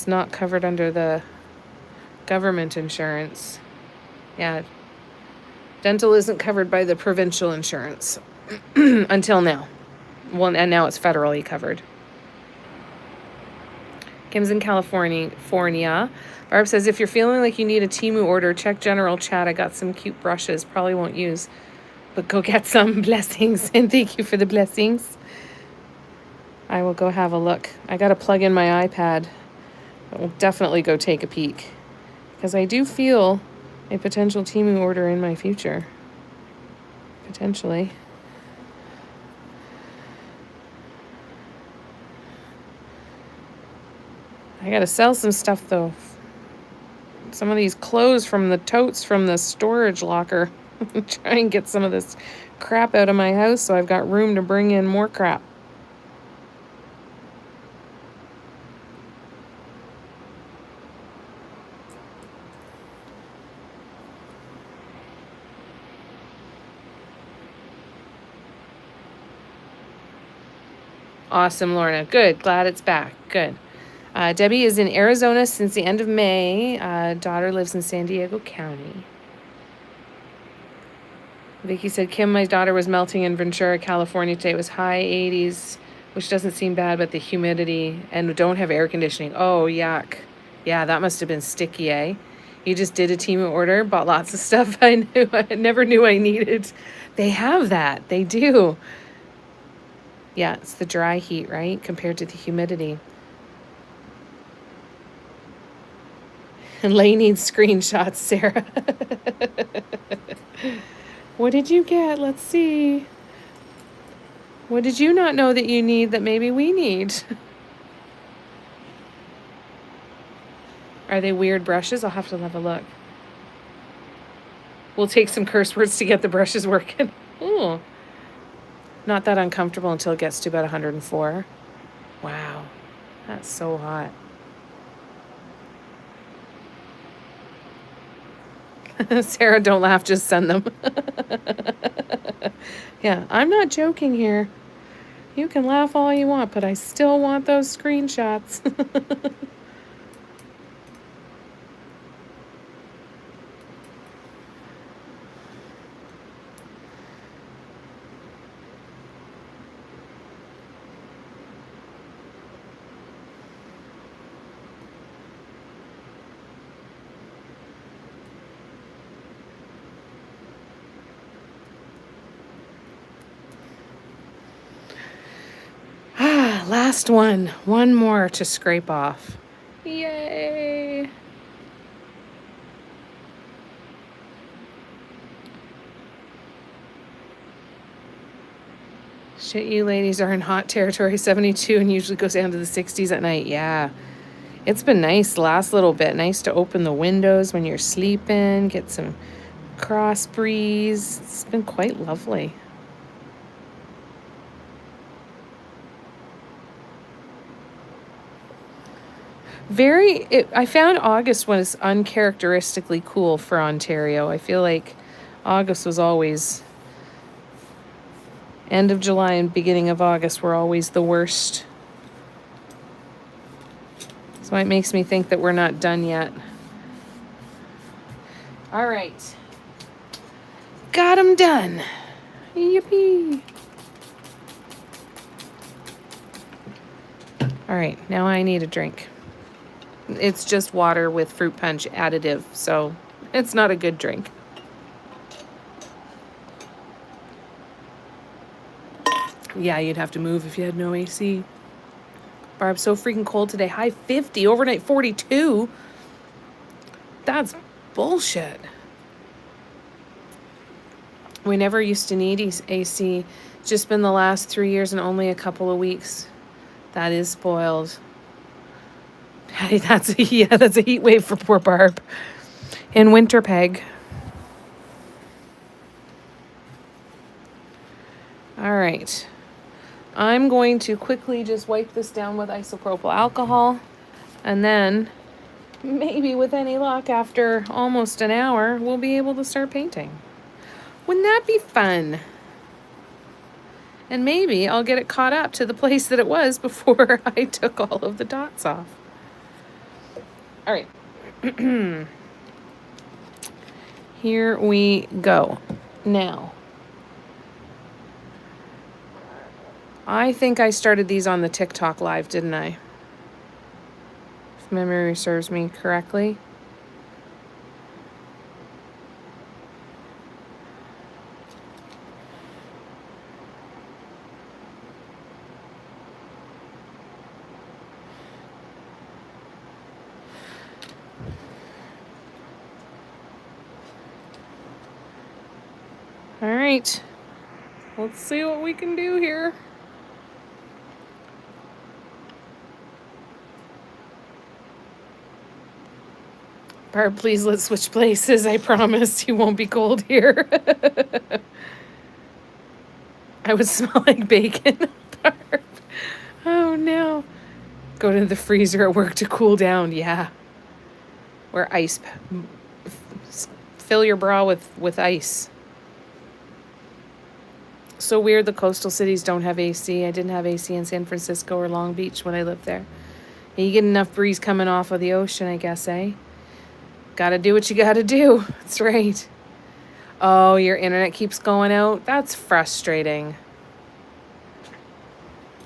not covered under the government insurance. Yeah. Dental isn't covered by the provincial insurance until now. Well, and now it's federally covered. Kim's in California. Barb says, if you're feeling like you need a Temu order, check general chat. I got some cute brushes. Probably won't use, but go get some. Blessings. And thank you for the blessings. I will go have a look. I got to plug in my iPad. I will definitely go take a peek. Because I do feel a potential Temu order in my future. Potentially. I gotta sell some stuff though. Some of these clothes from the totes from the storage locker. Try and get some of this crap out of my house so I've got room to bring in more crap. Awesome, Lorna. Good. Glad it's back. Good. Debbie is in Arizona since the end of May. Daughter lives in San Diego County. Vicky said, Kim, my daughter was melting in Ventura, California today. It was high 80s, which doesn't seem bad, but the humidity, and don't have air conditioning. Oh, yuck. Yeah, that must have been sticky, eh? You just did a Temu order, bought lots of stuff I never knew I needed. They have that. They do. Yeah, it's the dry heat, right? Compared to the humidity. And Lay needs screenshots, Sarah. What did you get? Let's see. What did you not know that you need that maybe we need? Are they weird brushes? I'll have to have a look. We'll take some curse words to get the brushes working. Ooh. Not that uncomfortable until it gets to about 104. Wow, that's so hot. Sarah, don't laugh, just send them. Yeah, I'm not joking here. You can laugh all you want, but I still want those screenshots. Last one. One more to scrape off. Yay! Shit, you ladies are in hot territory 72 and usually goes down to the 60s at night. Yeah. It's been nice the last little bit. Nice to open the windows when you're sleeping, get some cross breeze. It's been quite lovely. I found August was uncharacteristically cool for Ontario. I feel like August was always, end of July and beginning of August were always the worst. So it makes me think that we're not done yet. All right. Got 'em done. Yippee. All right, now I need a drink. It's just water with fruit punch additive, so it's not a good drink. Yeah, you'd have to move if you had no AC. Barb, so freaking cold today. High 50, overnight 42. That's bullshit. We never used to need AC. It's just been the last 3 years and only a couple of weeks. That is spoiled. Hey, that's a heat wave for poor Barb. In Winterpeg. All right. I'm going to quickly just wipe this down with isopropyl alcohol. And then, maybe with any luck, after almost an hour, we'll be able to start painting. Wouldn't that be fun? And maybe I'll get it caught up to the place that it was before I took all of the dots off. All right. Here we go. Now, I think I started these on the TikTok live, didn't I? If memory serves me correctly. All right. Let's see what we can do here. Barb, please let's switch places. I promise you won't be cold here. I would smell like bacon. Barb. Oh no. Go to the freezer at work to cool down. Yeah. Or ice. Fill your bra with ice. So weird the coastal cities don't have AC. I didn't have AC in San Francisco or Long Beach when I lived there. And you get enough breeze coming off of the ocean, I guess, eh? Gotta do what you gotta do. That's right. Oh, your internet keeps going out? That's frustrating.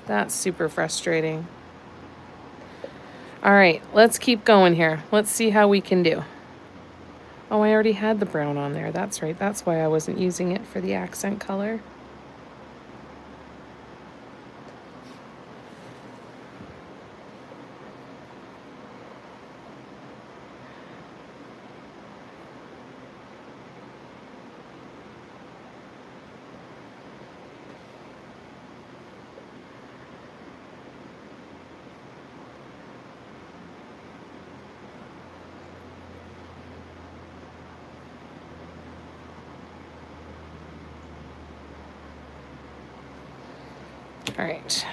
That's super frustrating. All right, let's keep going here. Let's see how we can do. Oh, I already had the brown on there. That's right. That's why I wasn't using it for the accent color. All right.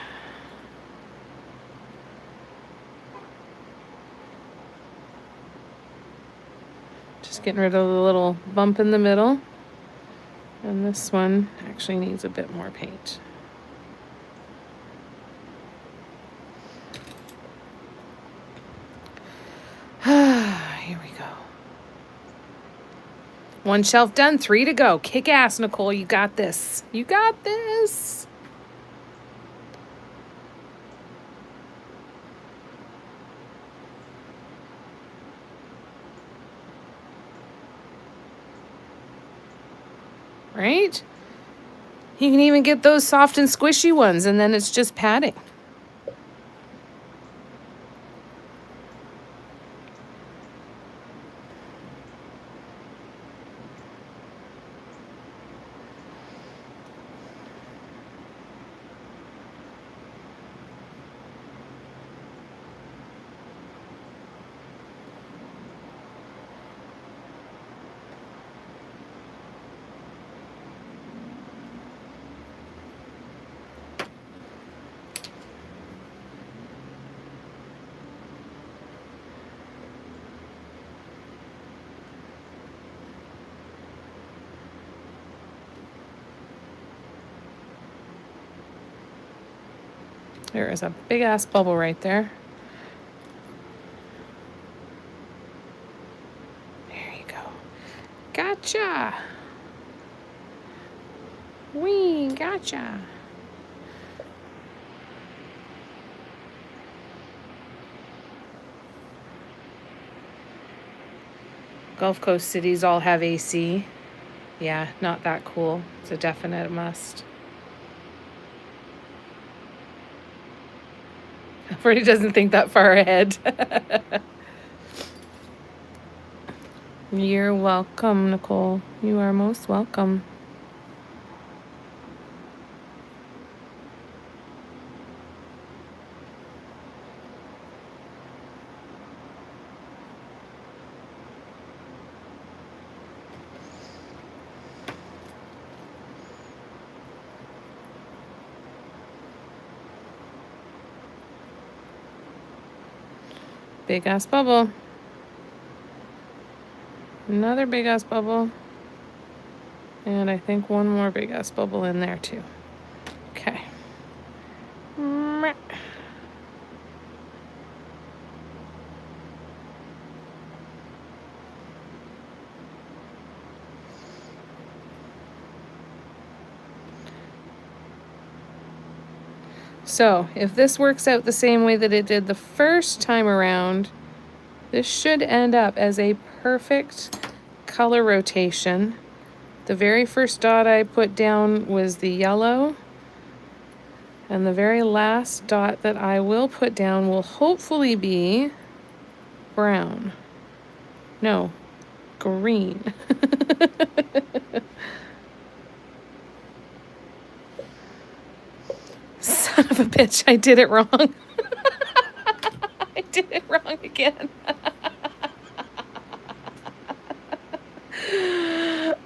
getting rid of the little bump in the middle. And this one actually needs a bit more paint. Here we go. One shelf done, 3 to go. Kick ass, Nicole. You got this. You got this. Right? You can even get those soft and squishy ones, and then it's just padding. There is a big ass bubble right there. There you go. Gotcha. Wee, gotcha. Gulf Coast cities all have AC. Yeah, not that cool. It's a definite must. Freddie doesn't think that far ahead. You're welcome, Nicole. You are most welcome. Big ass bubble. Another big ass bubble. And I think one more big ass bubble in there too. Okay. So, if this works out the same way that it did the first time around, this should end up as a perfect color rotation. The very first dot I put down was the yellow, and the very last dot that I will put down will hopefully be brown. No, green. Son of a bitch, I did it wrong. I did it wrong again.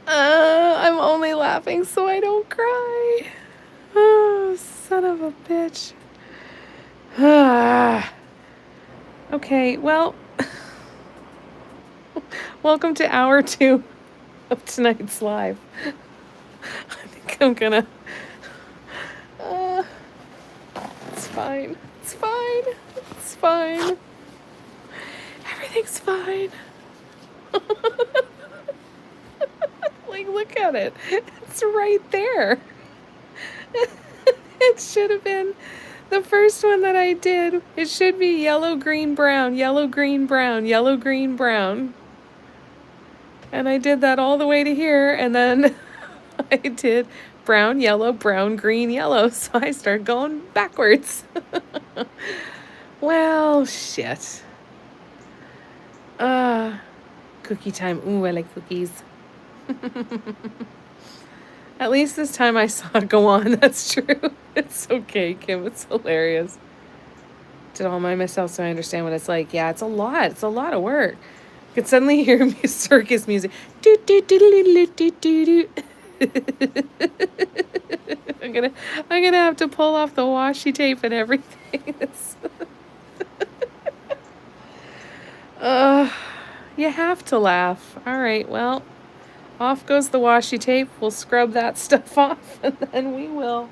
I'm only laughing so I don't cry. Oh, son of a bitch. Okay, well, welcome to hour 2 of tonight's live. I think I'm gonna... it's fine. It's fine. It's fine. Everything's fine. Like, look at it. It's right there. It should have been the first one that I did. It should be yellow, green, brown, yellow, green, brown, yellow, green, brown. And I did that all the way to here, and then I did brown, yellow, brown, green, yellow. So I started going backwards. Well, shit. Cookie time. Ooh, I like cookies. At least this time I saw it go on. That's true. It's okay, Kim. It's hilarious. Did all by myself so I understand what it's like. Yeah, it's a lot. It's a lot of work. I could suddenly hear circus music. Do, do, do, do, do, do, do. I'm gonna have to pull off the washi tape and everything. You have to laugh. All right, well, off goes the washi tape. We'll scrub that stuff off, and then we will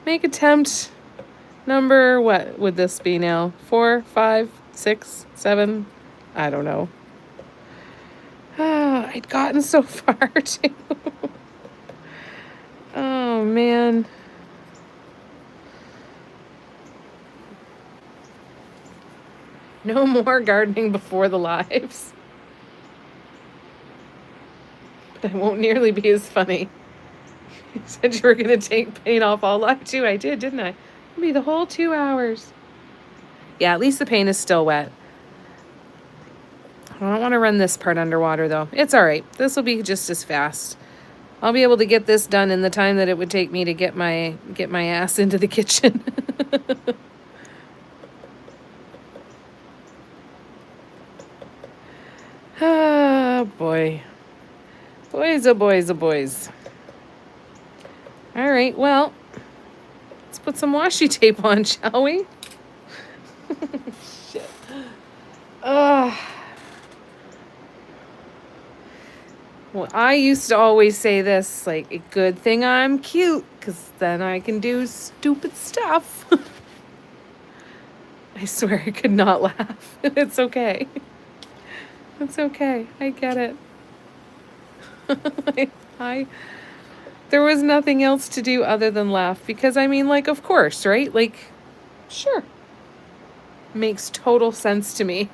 make attempt number, what would this be now? 4, 5, 6, 7? I don't know. I'd gotten so far too. Oh man. No more gardening before the lives. But it won't nearly be as funny. You said you were going to take paint off all live too. I did, didn't I? It'll be the whole 2 hours. Yeah, at least the paint is still wet. I don't want to run this part underwater though. It's all right. This will be just as fast. I'll be able to get this done in the time that it would take me to get my ass into the kitchen. Ah, boy. Boys, oh boys, oh boys. All right, well, let's put some washi tape on, shall we? Shit. Ugh. Well, I used to always say this, like, a good thing I'm cute, because then I can do stupid stuff. I swear I could not laugh. It's okay. It's okay. I get it. There was nothing else to do other than laugh, because, I mean, like, of course, right? Like, sure. Makes total sense to me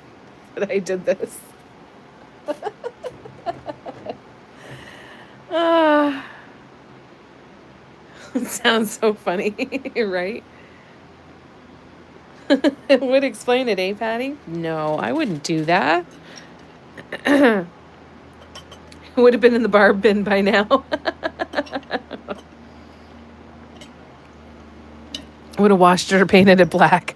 that I did this. It sounds so funny, right? It would explain it, eh, Patty? No, I wouldn't do that. It would have been in the barb bin by now. Would have washed it or painted it black.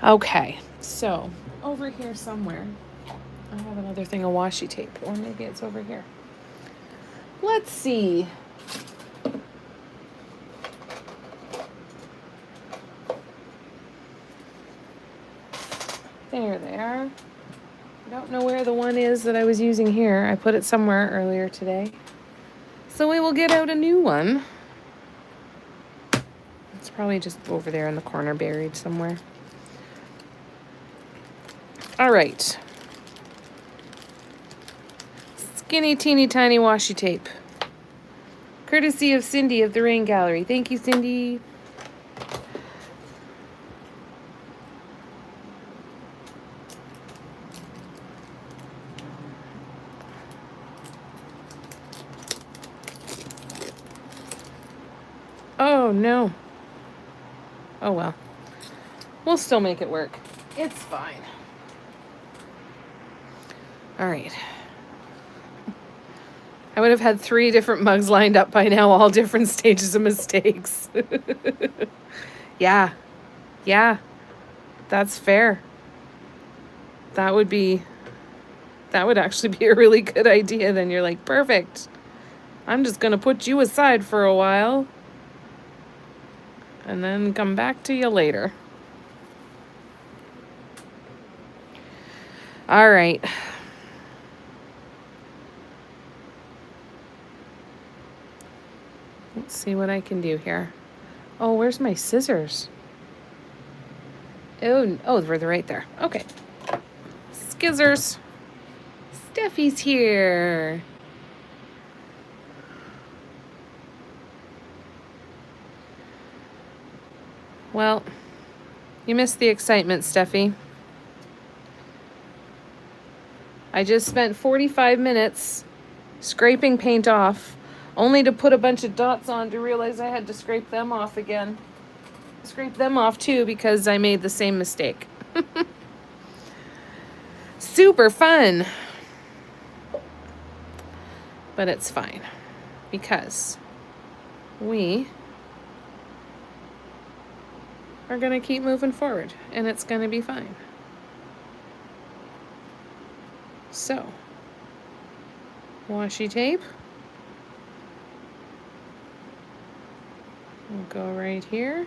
Okay, so over here somewhere, I have another thing of washi tape, or maybe it's over here. Let's see. There they are. I don't know where the one is that I was using here. I put it somewhere earlier today. So we will get out a new one. It's probably just over there in the corner, buried somewhere. All right. Skinny, teeny, tiny washi tape. Courtesy of Cindy of the Rain Gallery. Thank you, Cindy. Oh, no. Oh, well. We'll still make it work. It's fine. All right. I would have had 3 different mugs lined up by now, all different stages of mistakes. Yeah. Yeah. That's fair. That would actually be a really good idea. Then you're like, perfect. I'm just going to put you aside for a while and then come back to you later. All right. Let's see what I can do here. Oh, where's my scissors? Oh, they're right there. Okay. Skizzers. Steffi's here. Well, you missed the excitement, Steffi. I just spent 45 minutes scraping paint off, only to put a bunch of dots on to realize I had to scrape them off again. Scrape them off too because I made the same mistake. Super fun. But it's fine because we are going to keep moving forward and it's going to be fine. So, washi tape. We'll go right here.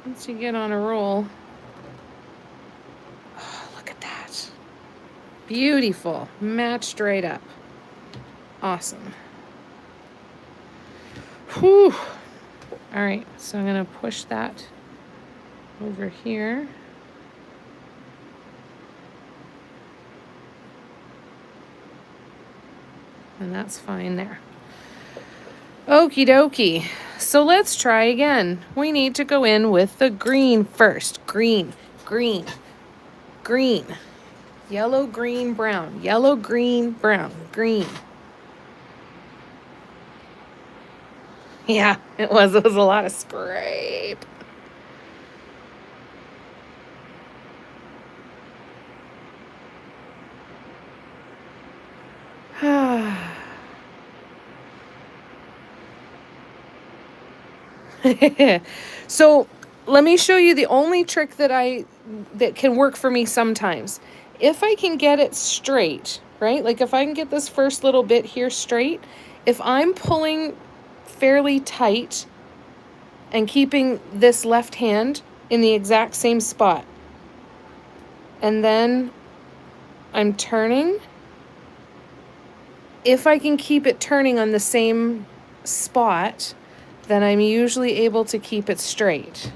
Once you get on a roll. Oh, look at that. Beautiful. Matched right up. Awesome. Whew. All right, so I'm going to push that over here. And that's fine there. Okie dokie. So let's try again. We need to go in with the green first. Green, green, green. Yellow, green, brown. Yellow, green, brown. Green. Yeah, it was. It was a lot of scrape. So let me show you the only trick that can work for me sometimes. If I can get it straight, right? Like if I can get this first little bit here straight, if I'm pulling fairly tight and keeping this left hand in the exact same spot, and then I'm turning, if I can keep it turning on the same spot, then I'm usually able to keep it straight.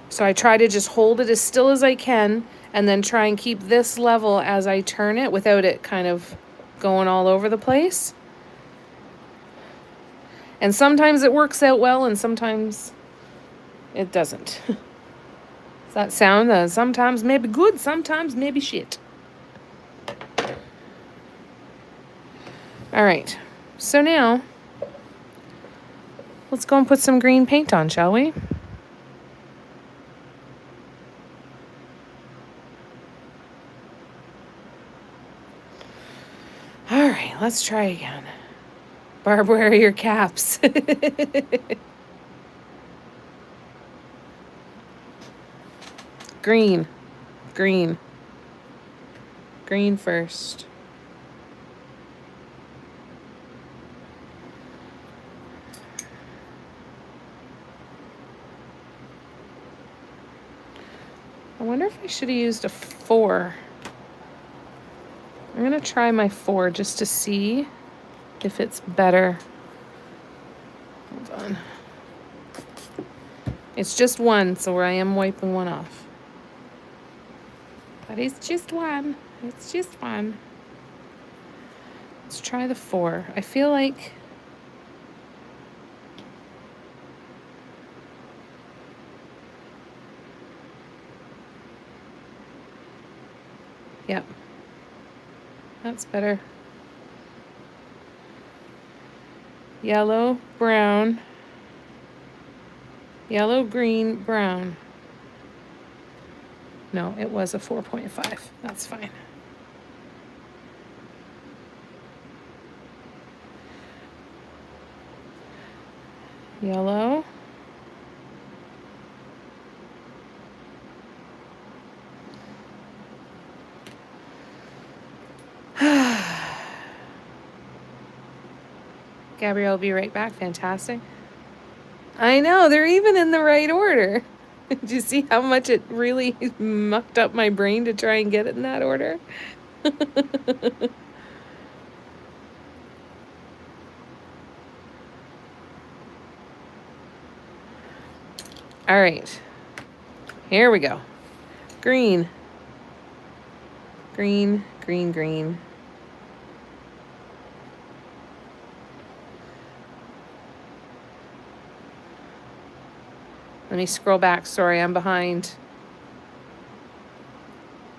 So I try to just hold it as still as I can and then try and keep this level as I turn it without it kind of going all over the place. And sometimes it works out well and sometimes it doesn't. Does that sound sometimes maybe good, sometimes maybe shit. All right, so now let's go and put some green paint on, shall we? All right, let's try again. Barb, where are your caps? Green, green, green first. I wonder if I should have used a 4. I'm going to try my 4 just to see if it's better. Hold on. It's just 1, so I am wiping 1 off. But it's just 1. It's just 1. Let's try the 4. I feel like... Yep. That's better. Yellow, brown. Yellow, green, brown. No, it was a 4.5. That's fine. Yellow. Gabrielle will be right back. Fantastic. I know, they're even in the right order. Did you see how much it really mucked up my brain to try and get it in that order? All right. Here we go. Green. Green, green, green. Let me scroll back. Sorry, I'm behind.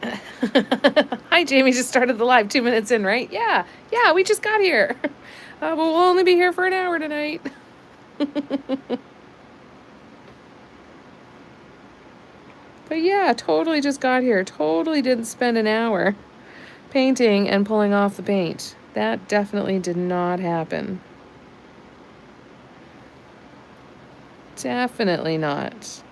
Hi, Jamie. Just started the live 2 minutes in, right? Yeah, we just got here. But we'll only be here for an hour tonight. But yeah, totally just got here. Totally didn't spend an hour painting and pulling off the paint. That definitely did not happen. Definitely not.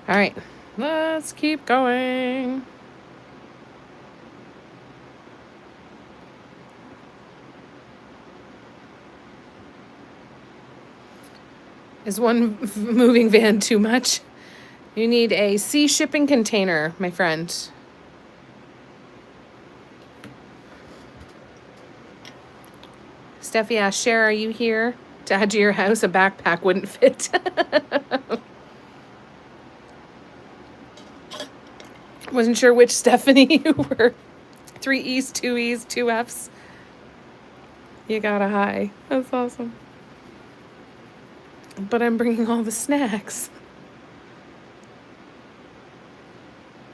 All right, let's keep going. Is one moving van too much? You need a sea shipping container, my friend. Steffi asked, Cher, are you here to add to your house? A backpack wouldn't fit. Wasn't sure which Stephanie you were. 3 E's, 2 E's, 2 F's. You got a high. That's awesome. But I'm bringing all the snacks.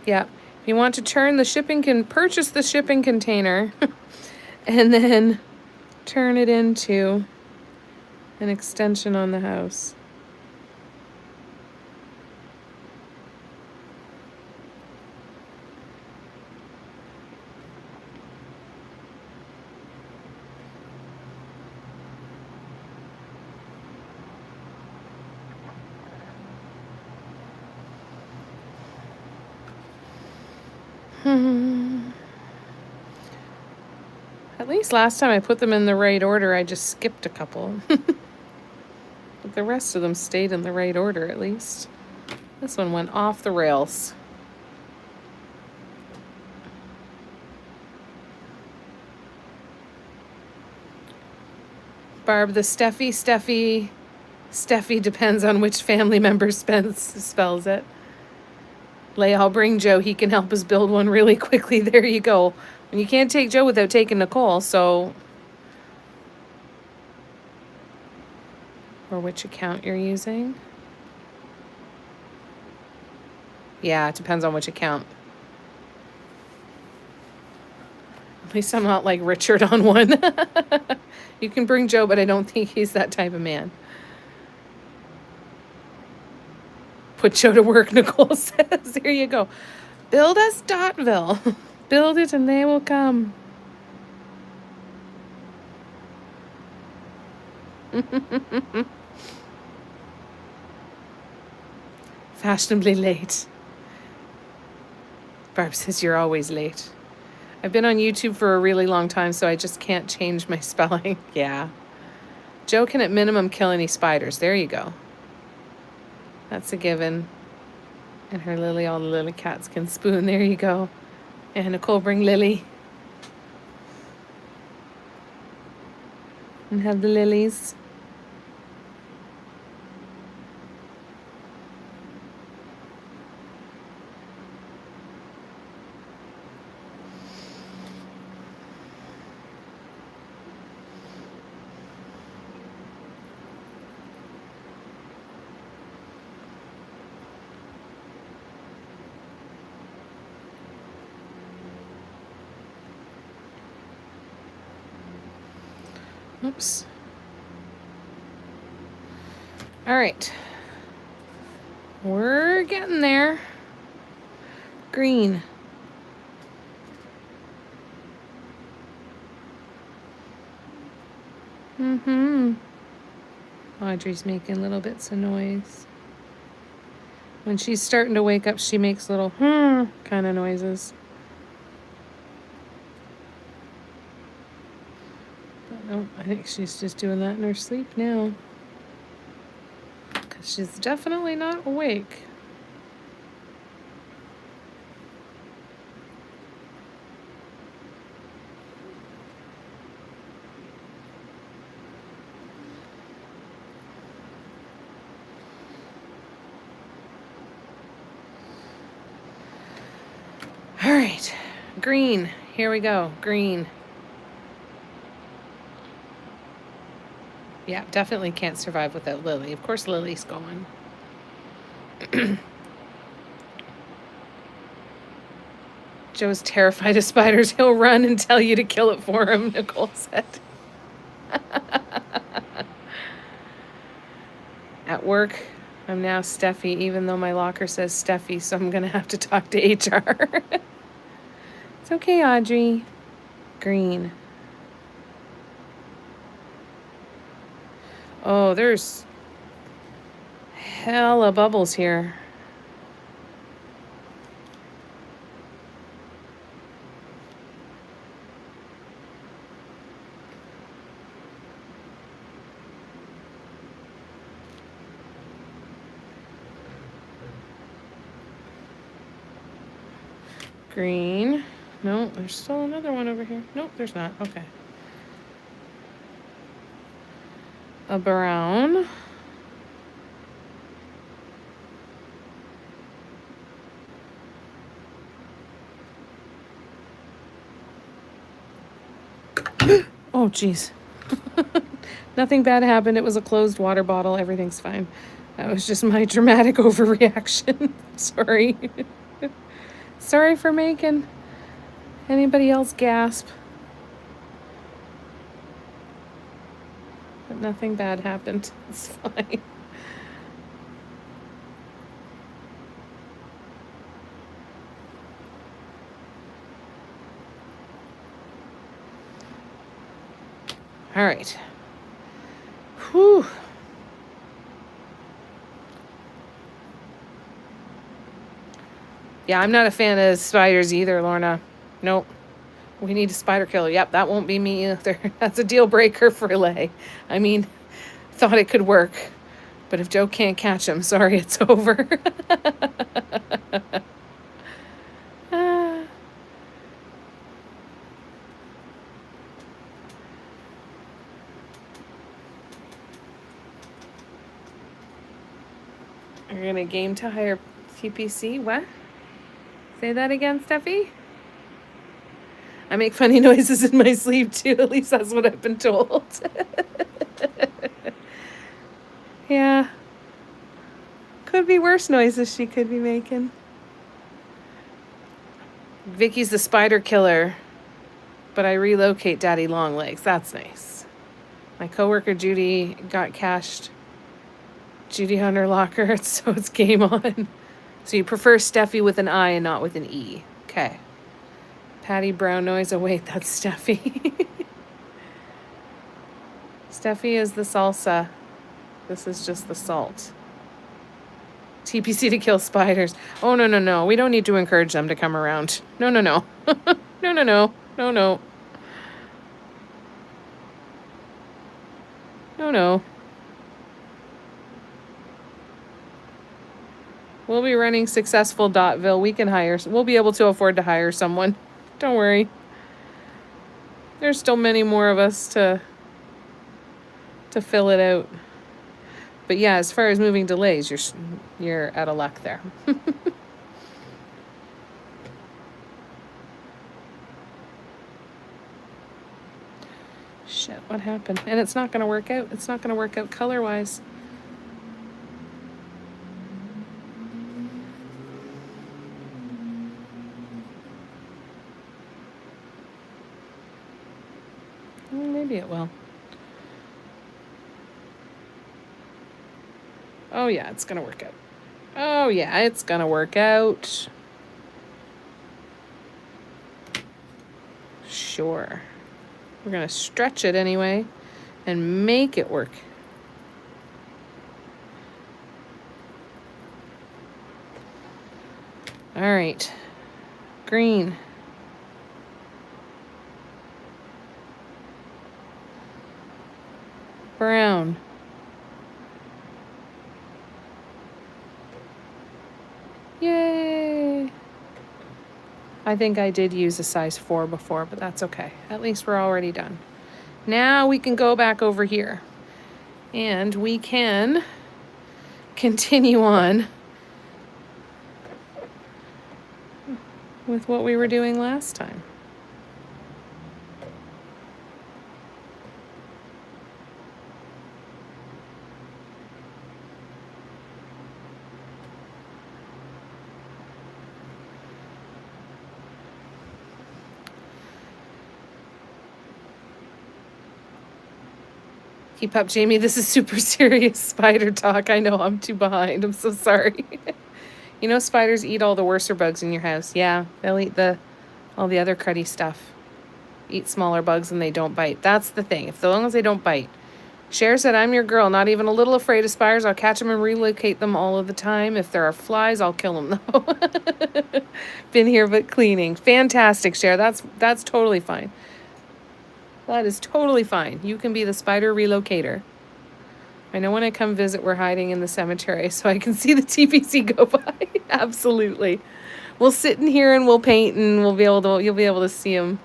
Yeah. If you want to turn the shipping purchase the shipping container and then turn it into an extension on the house. At least last time I put them in the right order, I just skipped a couple. But the rest of them stayed in the right order, at least. This one went off the rails. Barb, the Steffi depends on which family member spells it. Leigh, I'll bring Joe. He can help us build one really quickly. There you go. And you can't take Joe without taking Nicole, so... Or which account you're using. Yeah, it depends on which account. At least I'm not like Richard on one. You can bring Joe, but I don't think he's that type of man. Put Joe to work, Nicole says. There you go. Build us Dotville. Build it and they will come. Fashionably late. Barb says you're always late. I've been on YouTube for a really long time, so I just can't change my spelling. Yeah. Joe can at minimum kill any spiders. There you go. That's a given. And her Lily, all the little cats can spoon. There you go. And Nicole, bring Lily. And have the lilies. Oops. All right. We're getting there. Green. Audrey's making little bits of noise. When she's starting to wake up, she makes little kind of noises. No, I think she's just doing that in her sleep now. Because she's definitely not awake. All right, green. Here we go, green. Yeah, definitely can't survive without Lily. Of course, Lily's going. Joe's terrified of spiders. He'll run and tell you to kill it for him, Nicole said. At work, I'm now Steffi, even though my locker says Steffi, so I'm going to have to talk to HR. It's okay, Audrey. Green. Oh, there's hella bubbles here. Green. No, there's still another one over here. Nope, there's not. Okay. A brown. Oh, jeez. Nothing bad happened. It was a closed water bottle. Everything's fine. That was just my dramatic overreaction. Sorry. Sorry for making anybody else gasp. But nothing bad happened. It's fine. All right. Whew. Yeah, I'm not a fan of spiders either, Lorna. Nope. We need a spider killer. Yep, that won't be me either. That's a deal breaker for Lay. I mean, thought it could work. But if Joe can't catch him, sorry, it's over. You're going to game to hire TPC? What? Say that again, Steffi? I make funny noises in my sleep too. At least that's what I've been told. Yeah. Could be worse noises she could be making. Vicky's the spider killer, but I relocate Daddy Longlegs. That's nice. My coworker Judy got cashed. Judy on her locker, so it's game on. So you prefer Steffi with an I and not with an E. Okay. Patty Brown noise. Oh, wait, that's Steffi. Steffi is the salsa. This is just the salt. TPC to kill spiders. Oh, no, no, no. We don't need to encourage them to come around. No, no, no. No, no, no. No, no. No, no. We'll be running successful Dotville. We can hire. We'll be able to afford to hire someone. Don't worry. There's still many more of us to fill it out. But yeah, as far as moving delays, you're out of luck there. Shit, what happened? And it's not going to work out. It's not going to work out color-wise. Maybe it will. Oh, yeah, it's going to work out. Oh, yeah, it's going to work out. Sure. We're going to stretch it anyway and make it work. All right. Green. Brown. Yay! I think I did use a size 4 before, but that's okay. At least we're already done. Now we can go back over here. And we can continue on with what we were doing last time. Keep up, Jamie. This is super serious spider talk. I know I'm too behind. I'm so sorry. You know spiders eat all the worser bugs in your house. Yeah, they'll eat all the other cruddy stuff. Eat smaller bugs and they don't bite. That's the thing. As long as they don't bite. Cher said, I'm your girl. Not even a little afraid of spiders. I'll catch them and relocate them all of the time. If there are flies, I'll kill them though. Been here but cleaning. Fantastic, Cher. That's totally fine. That is totally fine. You can be the spider relocator. I know when I come visit, we're hiding in the cemetery so I can see the TPC go by. Absolutely. We'll sit in here and we'll paint and you'll be able to see them.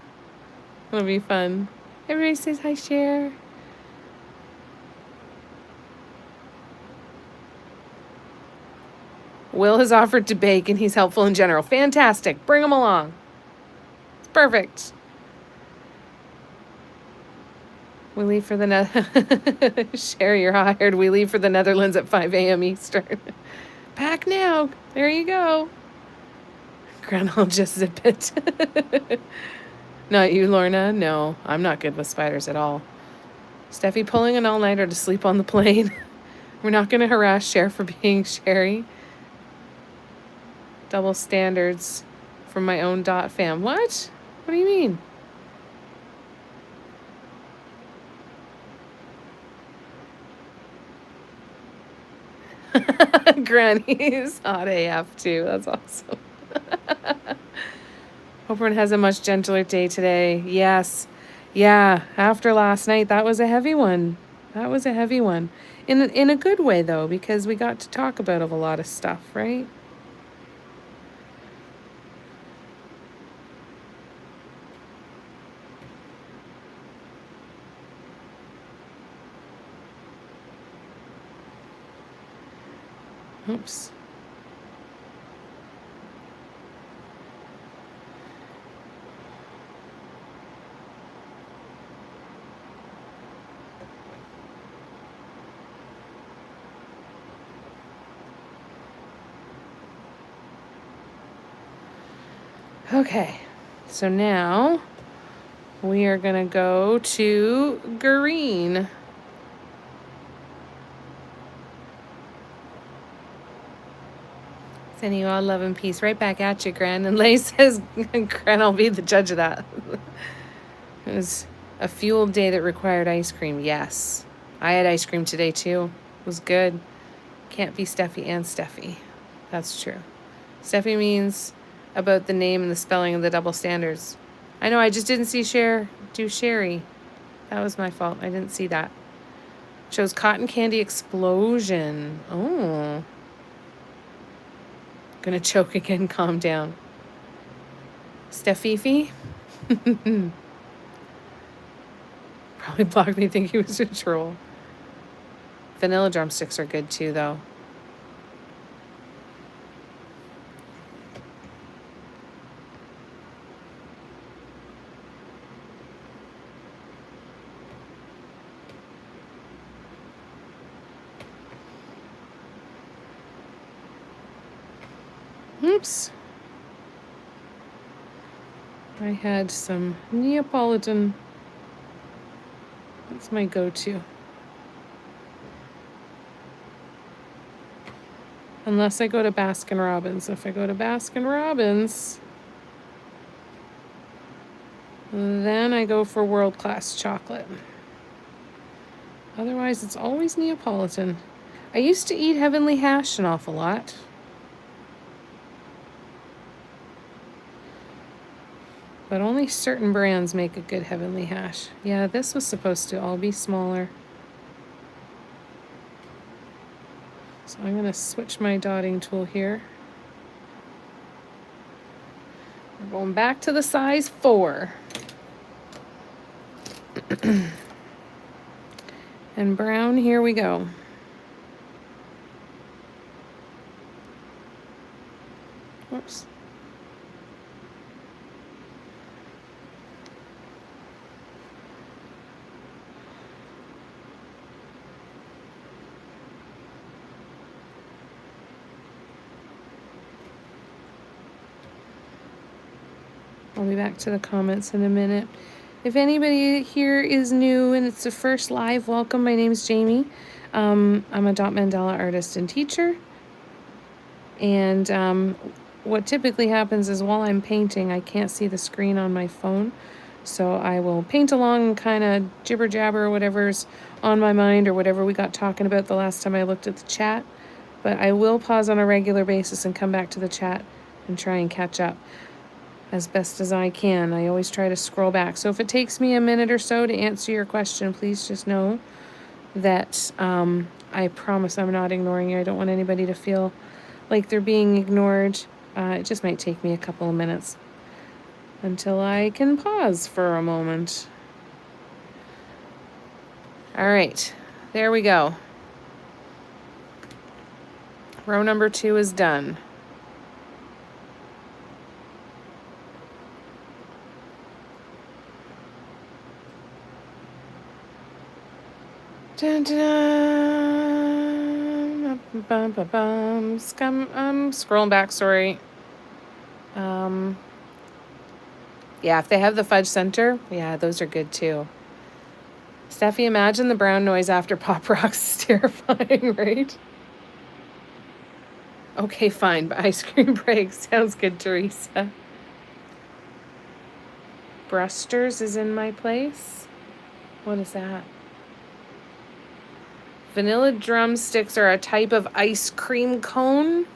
It'll be fun. Everybody says hi, Cher. Will has offered to bake and he's helpful in general. Fantastic. Bring him along. It's perfect. We leave for the Cher, you're hired. We leave for the Netherlands at 5 a.m. Eastern. Pack now. There you go. Grandma will just zip it. Not you, Lorna. No, I'm not good with spiders at all. Steffi pulling an all-nighter to sleep on the plane. We're not going to harass Cher for being Sherry. Double standards from my own dot fam. What? What do you mean? Granny's hot AF too. That's awesome. Hope everyone has a much gentler day today. Yes. Yeah. After last night, that was a heavy one. That was a heavy one. In a good way, though, because we got to talk about a lot of stuff, right? Oops. Okay, so now we are going to go to green. Sending you all love and peace right back at you, Gran. And Lay says, Gran, I'll be the judge of that. It was a fuel day that required ice cream. Yes. I had ice cream today, too. It was good. Can't be Steffi and Steffi. That's true. Steffi means about the name and the spelling of the double standards. I know, I just didn't see Cher do Sherry. That was my fault. I didn't see that. Shows Cotton Candy Explosion. Oh. Gonna choke again. Calm down. Steffifi? Probably blocked me thinking he was a troll. Vanilla drumsticks are good too, though. Oops. I had some Neapolitan. That's my go-to. Unless I go to Baskin Robbins. If I go to Baskin Robbins, then I go for world-class chocolate. Otherwise, it's always Neapolitan. I used to eat Heavenly Hash an awful lot. But only certain brands make a good Heavenly Hash. Yeah, this was supposed to all be smaller. So I'm going to switch my dotting tool here. We're going back to the size 4. And brown, here we go. Whoops. I'll be back to the comments in a minute. If anybody here is new and it's the first live, welcome. My name is Jamie. I'm a dot mandala artist and teacher. And what typically happens is while I'm painting, I can't see the screen on my phone. So I will paint along and kind of jibber jabber whatever's on my mind or whatever we got talking about the last time I looked at the chat. But I will pause on a regular basis and come back to the chat and try and catch up as best as I can. I always try to scroll back. So if it takes me a minute or so to answer your question, please just know that I promise I'm not ignoring you. I don't want anybody to feel like they're being ignored. It just might take me a couple of minutes until I can pause for a moment. All right, there we go. Row number 2 is done. Dun, dun, dun. Bum, bum, bum. Scrolling back, sorry. Yeah, if they have the fudge center, yeah, those are good too. Steffi, imagine the brown noise after Pop Rocks is terrifying, right? Okay, fine, but ice cream break sounds good, Teresa. Brusters is in my place. What is that? Vanilla drumsticks are a type of ice cream cone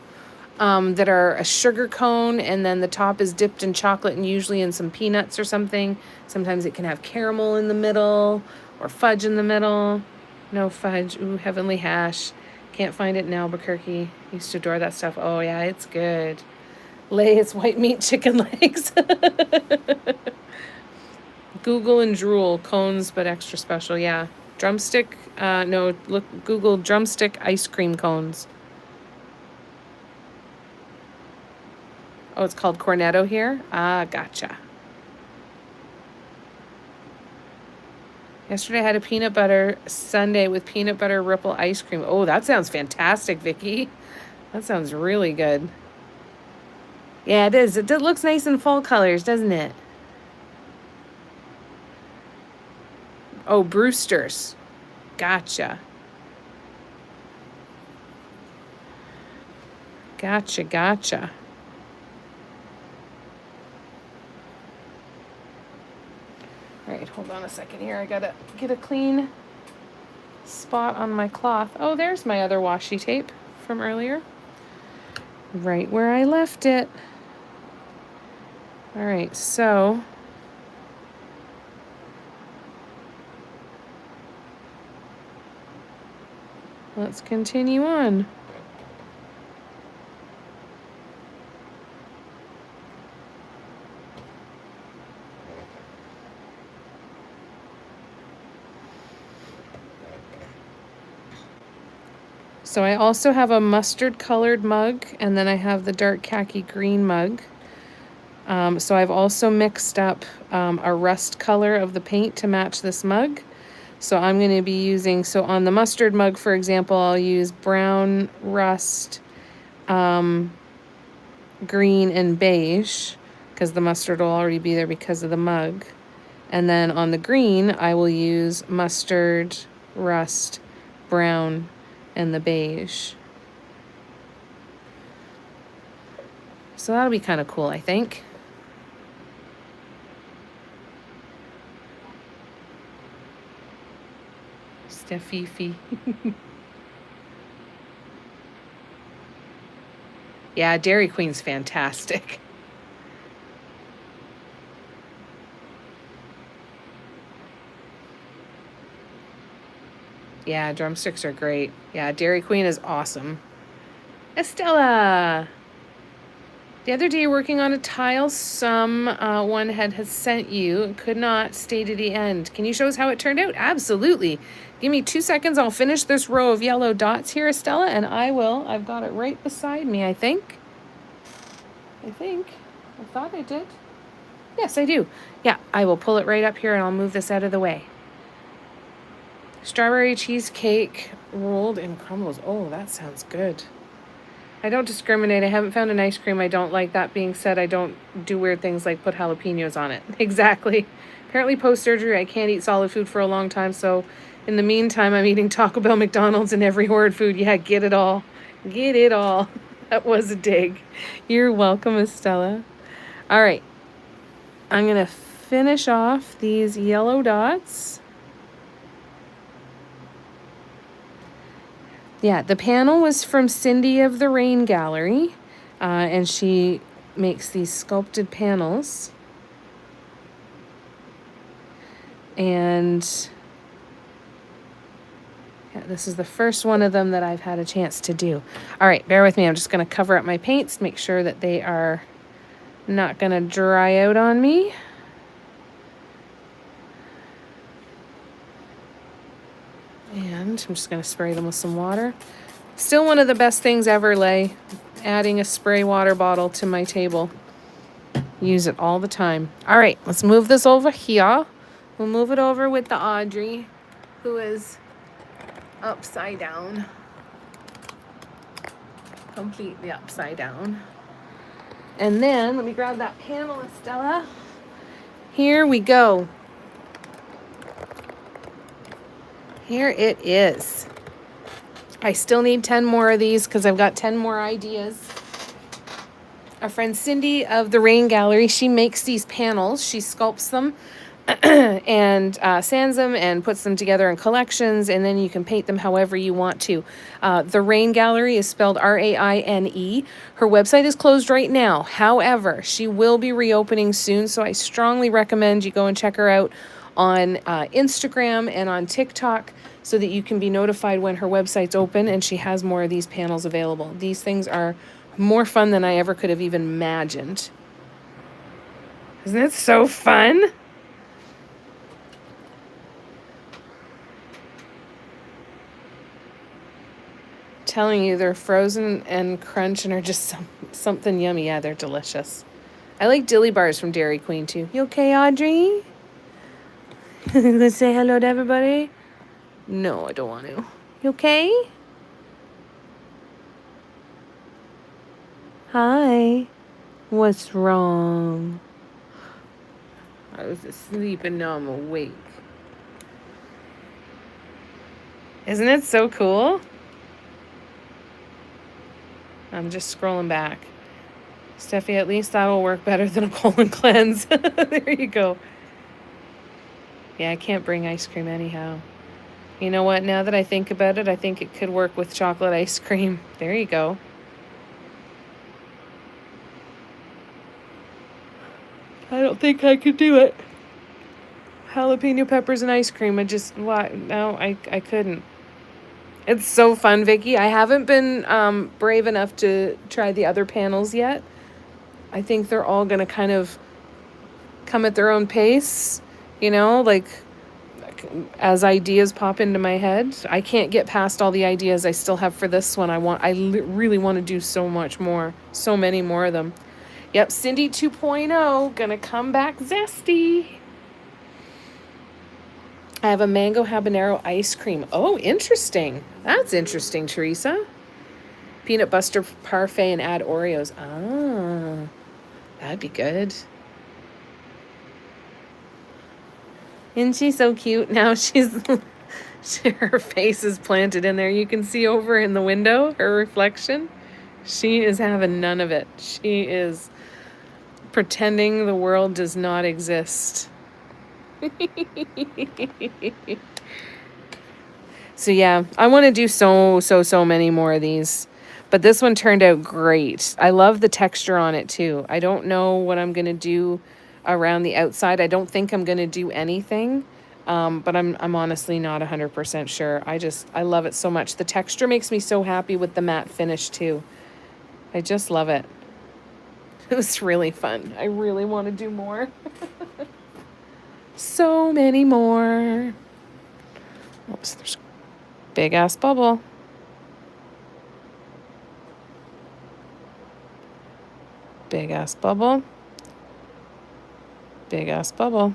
that are a sugar cone, and then the top is dipped in chocolate and usually in some peanuts or something. Sometimes it can have caramel in the middle or fudge in the middle. No fudge. Ooh, heavenly hash. Can't find it in Albuquerque. Used to adore that stuff. Oh, yeah, it's good. Lay's white meat chicken legs. Google and drool cones, but extra special. Yeah. Drumstick. No, look, Google drumstick ice cream cones. Oh, it's called Cornetto here? Ah, gotcha. Yesterday I had a peanut butter sundae with peanut butter ripple ice cream. Oh, that sounds fantastic, Vicky. That sounds really good. Yeah, it is. It looks nice in fall colors, doesn't it? Oh, Brewster's. Gotcha. Gotcha. All right, hold on a second here. I gotta get a clean spot on my cloth. Oh, there's my other washi tape from earlier. Right where I left it. All right, so let's continue on. So I also have a mustard colored mug, and then I have the dark khaki green mug. So I've also mixed up a rust color of the paint to match this mug. So I'm going to be using, so on the mustard mug, for example, I'll use brown, rust, green, and beige, because the mustard will already be there because of the mug. And then on the green, I will use mustard, rust, brown, and the beige. So that'll be kind of cool, I think. Steffi. Yeah, Dairy Queen's fantastic. Yeah, drumsticks are great. Yeah, Dairy Queen is awesome. Estella! The other day, working on a tile someone had sent you, could not stay to the end. Can you show us how it turned out? Absolutely. Give me 2 seconds. I'll finish this row of yellow dots here, Estella, and I will. I've got it right beside me, I think. I thought I did. Yes, I do. Yeah, I will pull it right up here and I'll move this out of the way. Strawberry cheesecake rolled in crumbles. Oh, that sounds good. I don't discriminate. I haven't found an ice cream I don't like. That being said, I don't do weird things like put jalapenos on it. Exactly. Apparently post-surgery, I can't eat solid food for a long time, so in the meantime, I'm eating Taco Bell, McDonald's, and every horrid food. Yeah, get it all. Get it all. That was a dig. You're welcome, Estella. All right. I'm going to finish off these yellow dots. Yeah, the panel was from Cindy of the Rain Gallery, and she makes these sculpted panels. And Yeah, this is the first one of them that I've had a chance to do. All right, bear with me. I'm just going to cover up my paints, make sure that they are not going to dry out on me. And I'm just going to spray them with some water. Still one of the best things ever, Lay. Adding a spray water bottle to my table. Use it all the time. All right, let's move this over here. We'll move it over with the Audrey, who is upside down. Completely upside down. And then, let me grab that panel, Estella. Here we go. Here it is. I still need 10 more of these because I've got 10 more ideas. Our friend Cindy of the Rain Gallery, she makes these panels. She sculpts them and sands them and puts them together in collections, and then you can paint them however you want to. The Rain Gallery is spelled R-A-I-N-E. Her website is closed right now. However, she will be reopening soon, so I strongly recommend you go and check her out on Instagram and on TikTok so that you can be notified when her website's open and she has more of these panels available. These things are more fun than I ever could have even imagined. Isn't it so fun? Telling you, they're frozen and crunch and are just something yummy. Yeah, they're delicious. I like dilly bars from Dairy Queen too. You okay, Audrey? Let's say hello to everybody. No, I don't want to. You okay? Hi. What's wrong? I was asleep and now I'm awake. Isn't it so cool? I'm just scrolling back. Steffi, at least that'll work better than a colon cleanse. There you go. Yeah, I can't bring ice cream anyhow. You know what? Now that I think about it, I think it could work with chocolate ice cream. There you go. I don't think I could do it. Jalapeno peppers and ice cream. I couldn't. It's so fun, Vicky. I haven't been brave enough to try the other panels yet. I think they're all going to kind of come at their own pace, like as ideas pop into my head. I can't get past all the ideas I still have for this one. Really want to do so much more, so many more of them. Yep, Cindy 2.0, gonna come back zesty. I have a mango habanero ice cream. Oh, interesting. That's interesting, Teresa. Peanut butter parfait and add Oreos. Ah, that'd be good. Isn't she so cute? Now her face is planted in there. You can see over in the window, her reflection. She is having none of it. She is pretending the world does not exist. So yeah, I want to do so many more of these. But this one turned out great. I love the texture on it too. I don't know what I'm going to do around the outside. I don't think I'm going to do anything. But I'm honestly not 100% sure. I love it so much. The texture makes me so happy with the matte finish too. I just love it. It was really fun. I really want to do more. So many more. Oops, there's a big ass bubble. Big ass bubble. Big ass bubble.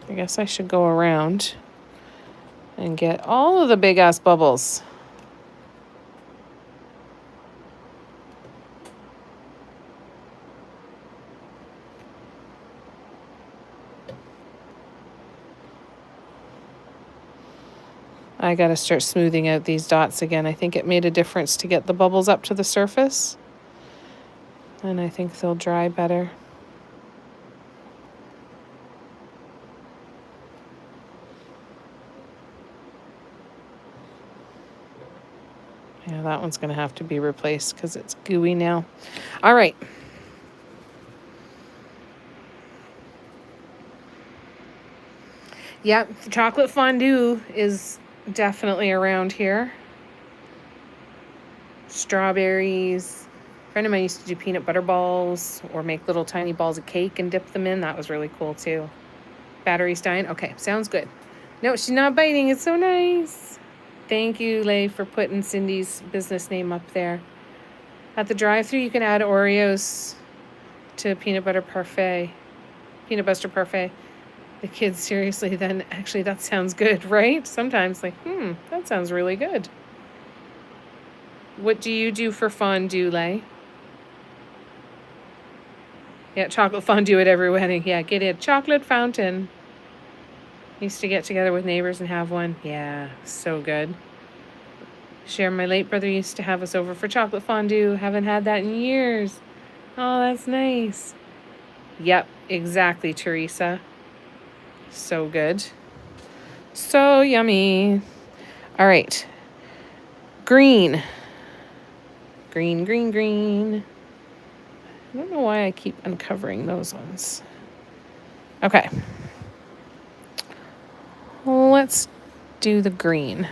I guess I should go around and get all of the big ass bubbles. I gotta start smoothing out these dots again. I think it made a difference to get the bubbles up to the surface. And I think they'll dry better. Yeah, that one's gonna have to be replaced because it's gooey now. All right. Yep, chocolate fondue is definitely around here. Strawberries. A friend of mine used to do peanut butter balls or make little tiny balls of cake and dip them in. That was really cool too. Battery's dying. Okay, sounds good. No, she's not biting. It's so nice. Thank you, Lay, for putting Cindy's business name up there. At the drive-thru, you can add Oreos to peanut butter parfait. Peanut butter parfait. The kids, seriously, then actually that sounds good, right? Sometimes like, that sounds really good. What do you do for fondue, Lay? Yeah, chocolate fondue at every wedding. Yeah, get it. Chocolate fountain. Used to get together with neighbors and have one. Yeah, so good. Cher, my late brother used to have us over for chocolate fondue. Haven't had that in years. Oh, that's nice. Yep, exactly, Teresa. So good. So yummy. All right. Green. Green, green, green. I don't know why I keep uncovering those ones. Okay. Let's do the green.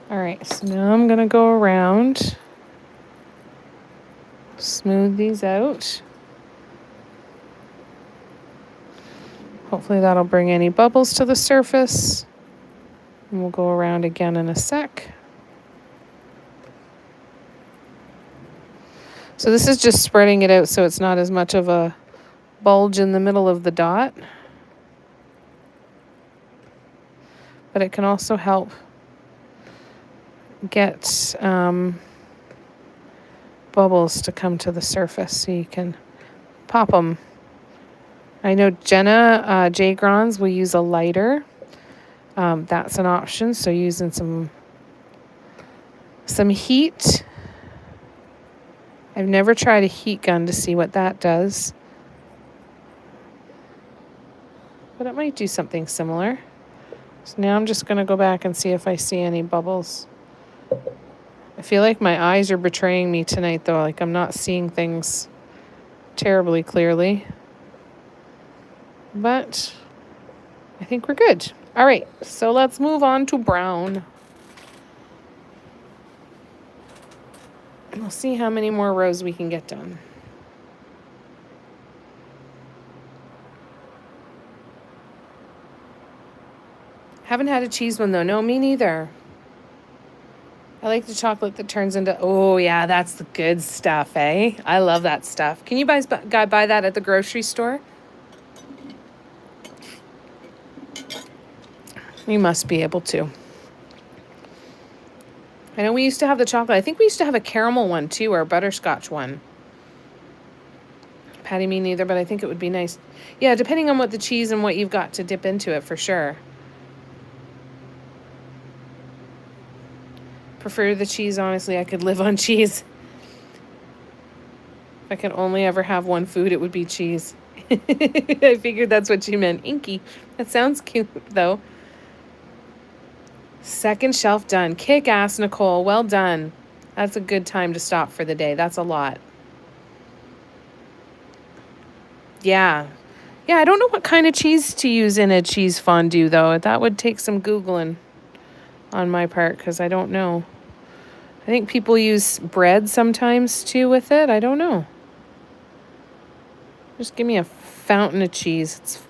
All right, so now I'm going to go around, smooth these out. Hopefully that'll bring any bubbles to the surface. And we'll go around again in a sec. So this is just spreading it out so it's not as much of a bulge in the middle of the dot. But it can also help get bubbles to come to the surface so you can pop them. I know Jenna J. Grons will use a lighter. That's an option. So using some heat. I've never tried a heat gun to see what that does. But it might do something similar. So now I'm just going to go back and see if I see any bubbles. I feel like my eyes are betraying me tonight, though. Like I'm not seeing things terribly clearly. But I think we're good. All right, so let's move on to brown. And we'll see how many more rows we can get done. Haven't had a cheese one, though. No, me neither. I like the chocolate that turns into... Oh, yeah, that's the good stuff, eh? I love that stuff. Can you guys buy that at the grocery store? We must be able to. I know we used to have the chocolate. I think we used to have a caramel one, too, or a butterscotch one. Patty, me neither, but I think it would be nice. Yeah, depending on what the cheese and what you've got to dip into it, for sure. Prefer the cheese, honestly. I could live on cheese. If I could only ever have one food, it would be cheese. I figured that's what you meant. Inky. That sounds cute, though. Second shelf done. Kick ass, Nicole. Well done. That's a good time to stop for the day. That's a lot. Yeah. Yeah, I don't know what kind of cheese to use in a cheese fondue, though. That would take some Googling on my part, because I don't know. I think people use bread sometimes, too, with it. I don't know. Just give me a fountain of cheese.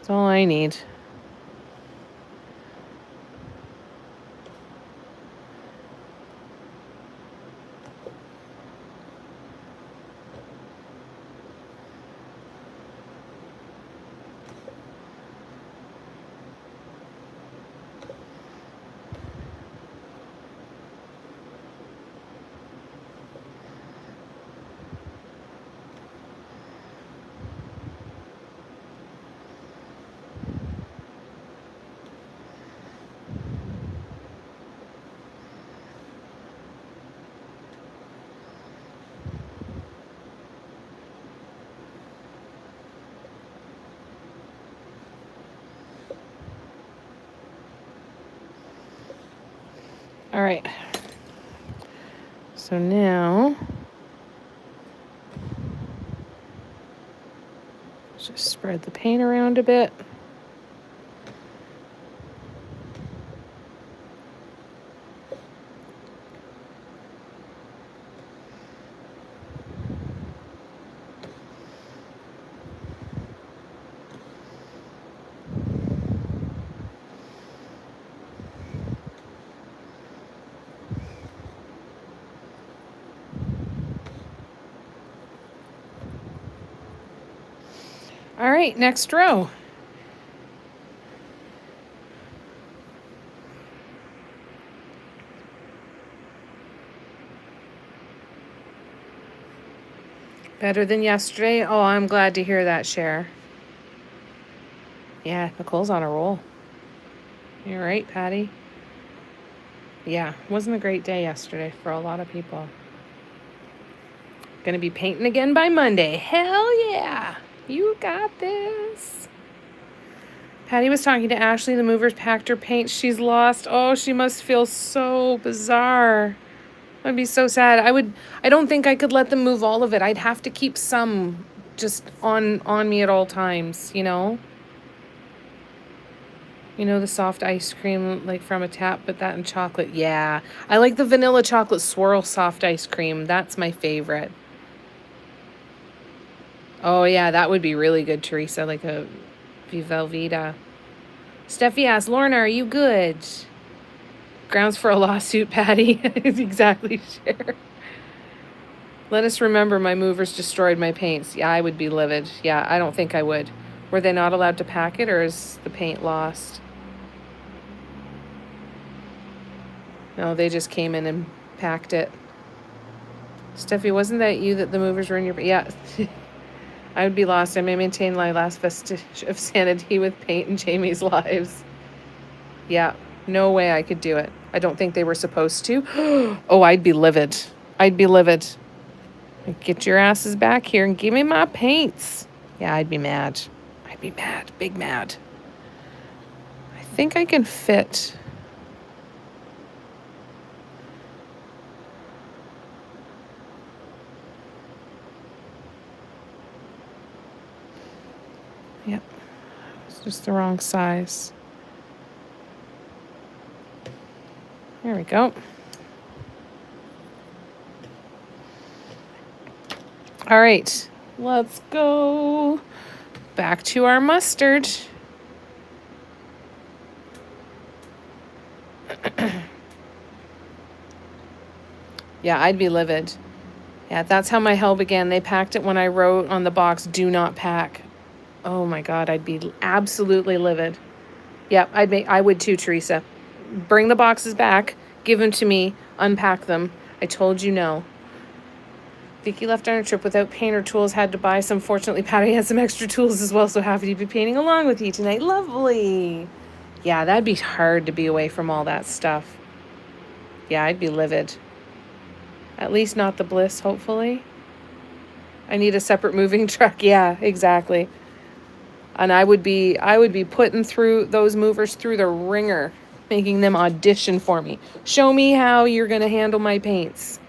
That's all I need. All right. So now, just spread the paint around a bit. All right, next row. Better than yesterday? Oh, I'm glad to hear that, Cher. Yeah, Nicole's on a roll. You're right, Patty. Yeah, wasn't a great day yesterday for a lot of people. Gonna be painting again by Monday. Hell yeah! You got this. Patty was talking to Ashley. The movers packed her paint. She's lost. Oh, she must feel so bizarre. I'd be so sad. I don't think I could let them move all of it. I'd have to keep some just on me at all times, you know? You know, the soft ice cream like from a tap, but that and chocolate. Yeah. I like the vanilla chocolate swirl soft ice cream. That's my favorite. Oh yeah, that would be really good, Teresa, like a Velveeta. Steffi asks, Lorna, are you good? Grounds for a lawsuit, Patty. Exactly, Cher. Let us remember my movers destroyed my paints. Yeah, I would be livid. Yeah, I don't think I would. Were they not allowed to pack it, or is the paint lost? No, they just came in and packed it. Steffi, wasn't that you that the movers were in your... Yeah. I would be lost. I may maintain my last vestige of sanity with paint in Jamie's lives. Yeah, no way I could do it. I don't think they were supposed to. Oh, I'd be livid. I'd be livid. Get your asses back here and give me my paints. Yeah, I'd be mad. I'd be mad. Big mad. I think I can fit... Yep. It's just the wrong size. There we go. All right. Let's go back to our mustard. Yeah, I'd be livid. Yeah, that's how my hell began. They packed it when I wrote on the box, do not pack. Oh my God, I'd be absolutely livid. Yeah, I would too, Teresa. Bring the boxes back, give them to me, unpack them. I told you no. Vicky left on a trip without paint or tools, had to buy some. Fortunately, Patty had some extra tools as well, so happy to be painting along with you tonight. Lovely. Yeah, that'd be hard to be away from all that stuff. Yeah, I'd be livid. At least not the Bliss, hopefully. I need a separate moving truck. Yeah, exactly. And I would be putting through those movers through the ringer, making them audition for me. Show me how you're going to handle my paints.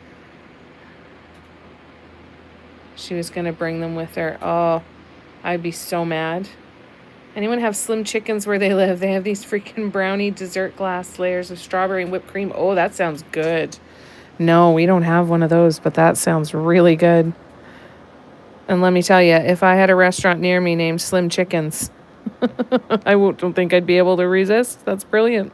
She was going to bring them with her. Oh, I'd be so mad. Anyone have Slim Chickens where they live? They have these freaking brownie dessert glass layers of strawberry and whipped cream. Oh, that sounds good. No, we don't have one of those, but that sounds really good. And let me tell you, if I had a restaurant near me named Slim Chickens, don't think I'd be able to resist. That's brilliant.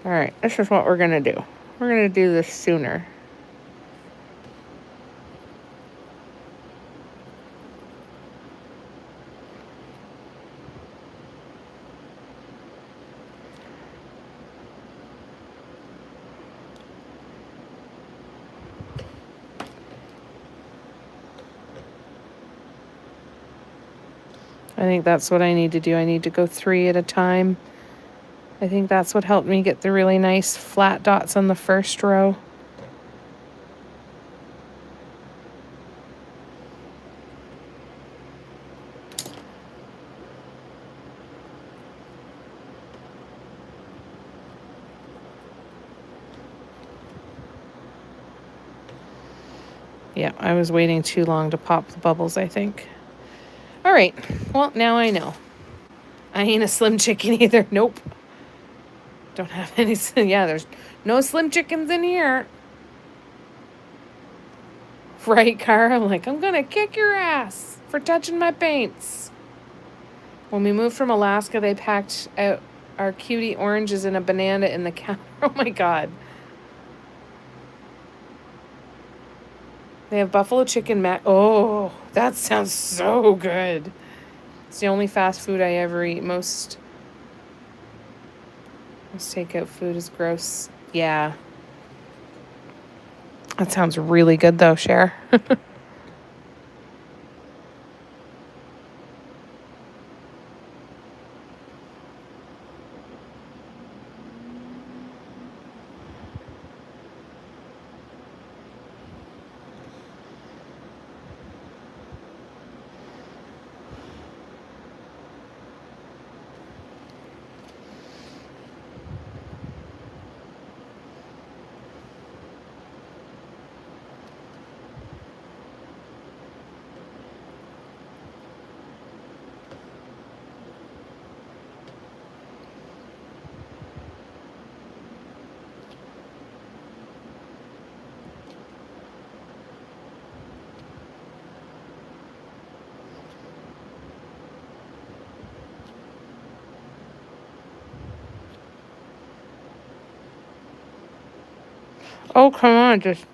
All right, this is what we're going to do. We're going to do this sooner. I think that's what I need to do. I need to go 3 at a time. I think that's what helped me get the really nice flat dots on the first row. Yeah, I was waiting too long to pop the bubbles, I think. All right, well, now I know. I ain't a slim chicken either. Nope. Don't have any. Yeah, there's no slim chickens in here. Right, Cara? I'm like, I'm going to kick your ass for touching my paints. When we moved from Alaska, they packed out our cutie oranges and a banana in the counter. Oh, my God. They have buffalo chicken mac. Oh, that sounds so good. It's the only fast food I ever eat. Most takeout food is gross. Yeah. That sounds really good, though, Cher. Oh, come on, just...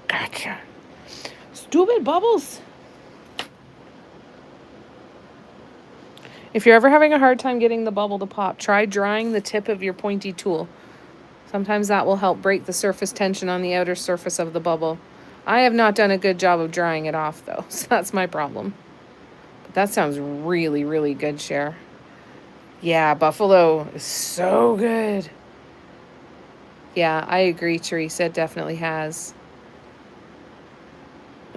Gotcha. Stupid bubbles. If you're ever having a hard time getting the bubble to pop, try drying the tip of your pointy tool. Sometimes that will help break the surface tension on the outer surface of the bubble. I have not done a good job of drying it off, though, so that's my problem. But that sounds really, really good, Cher. Yeah, buffalo is so good. Yeah, I agree, Teresa. It definitely has.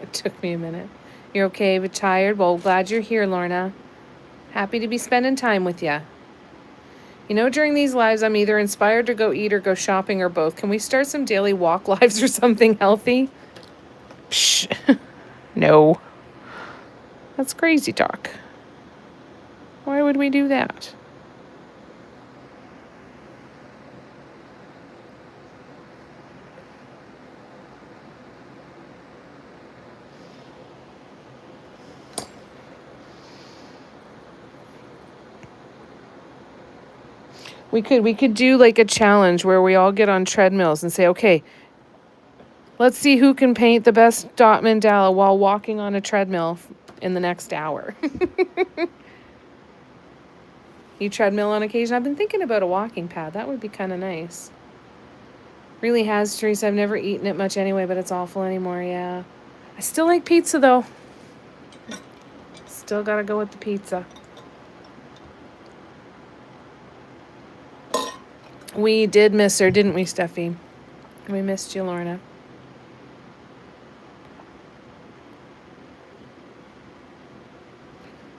It took me a minute. You're okay but tired? Well, glad you're here, Lorna. Happy to be spending time with ya. You know, during these lives, I'm either inspired to go eat or go shopping or both. Can we start some daily walk lives or something healthy? Psh. No. That's crazy talk. Why would we do that? We could do like a challenge where we all get on treadmills and say, okay, let's see who can paint the best dot mandala while walking on a treadmill in the next hour. You treadmill on occasion? I've been thinking about a walking pad. That would be kind of nice. Really has, Teresa. I've never eaten it much anyway, but it's awful anymore, yeah. I still like pizza, though. Still gotta go with the pizza. We did miss her, didn't we, Steffi? We missed you, Lorna.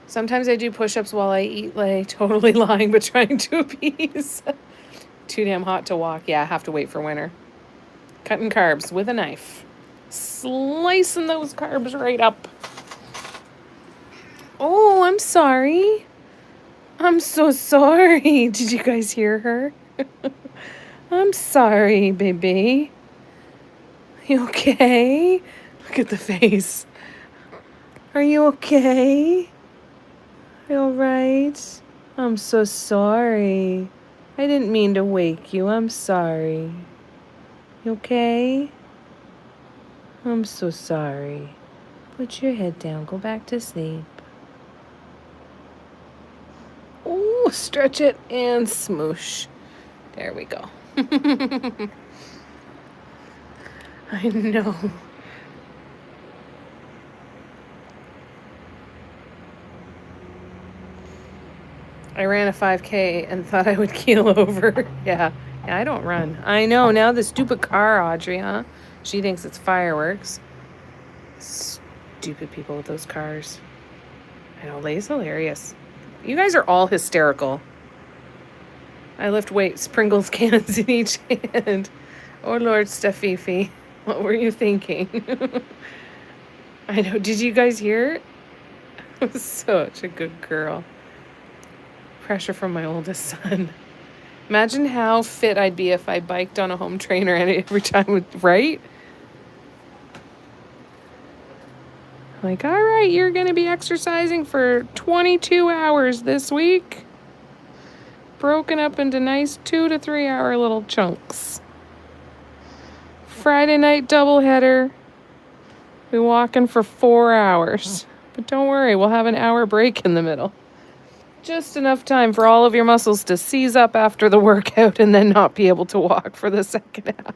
Sometimes I do push-ups while I eat, like totally lying, but trying to appease. Too damn hot to walk. Yeah, I have to wait for winter. Cutting carbs with a knife. Slicing those carbs right up. Oh, I'm sorry. I'm so sorry. Did you guys hear her? I'm sorry, baby. You okay? Look at the face. Are you okay? You all right? I'm so sorry. I didn't mean to wake you. I'm sorry. You okay? I'm so sorry. Put your head down. Go back to sleep. Ooh, stretch it and smoosh. There we go. I know. I ran a 5K and thought I would keel over. Yeah, I don't run. I know. Now the stupid car, Audrey, huh? She thinks it's fireworks. Stupid people with those cars. I know, Lay's hilarious. You guys are all hysterical. I lift weights, Pringles cans in each hand. Oh, Lord, Steffifi. What were you thinking? I know. Did you guys hear it? I was such a good girl. Pressure from my oldest son. Imagine how fit I'd be if I biked on a home trainer every time, right? Like, all right, you're going to be exercising for 22 hours this week. Broken up into nice 2 to 3 hour little chunks. Friday night doubleheader. Be walking for 4 hours. But don't worry, we'll have an hour break in the middle. Just enough time for all of your muscles to seize up after the workout and then not be able to walk for the second half.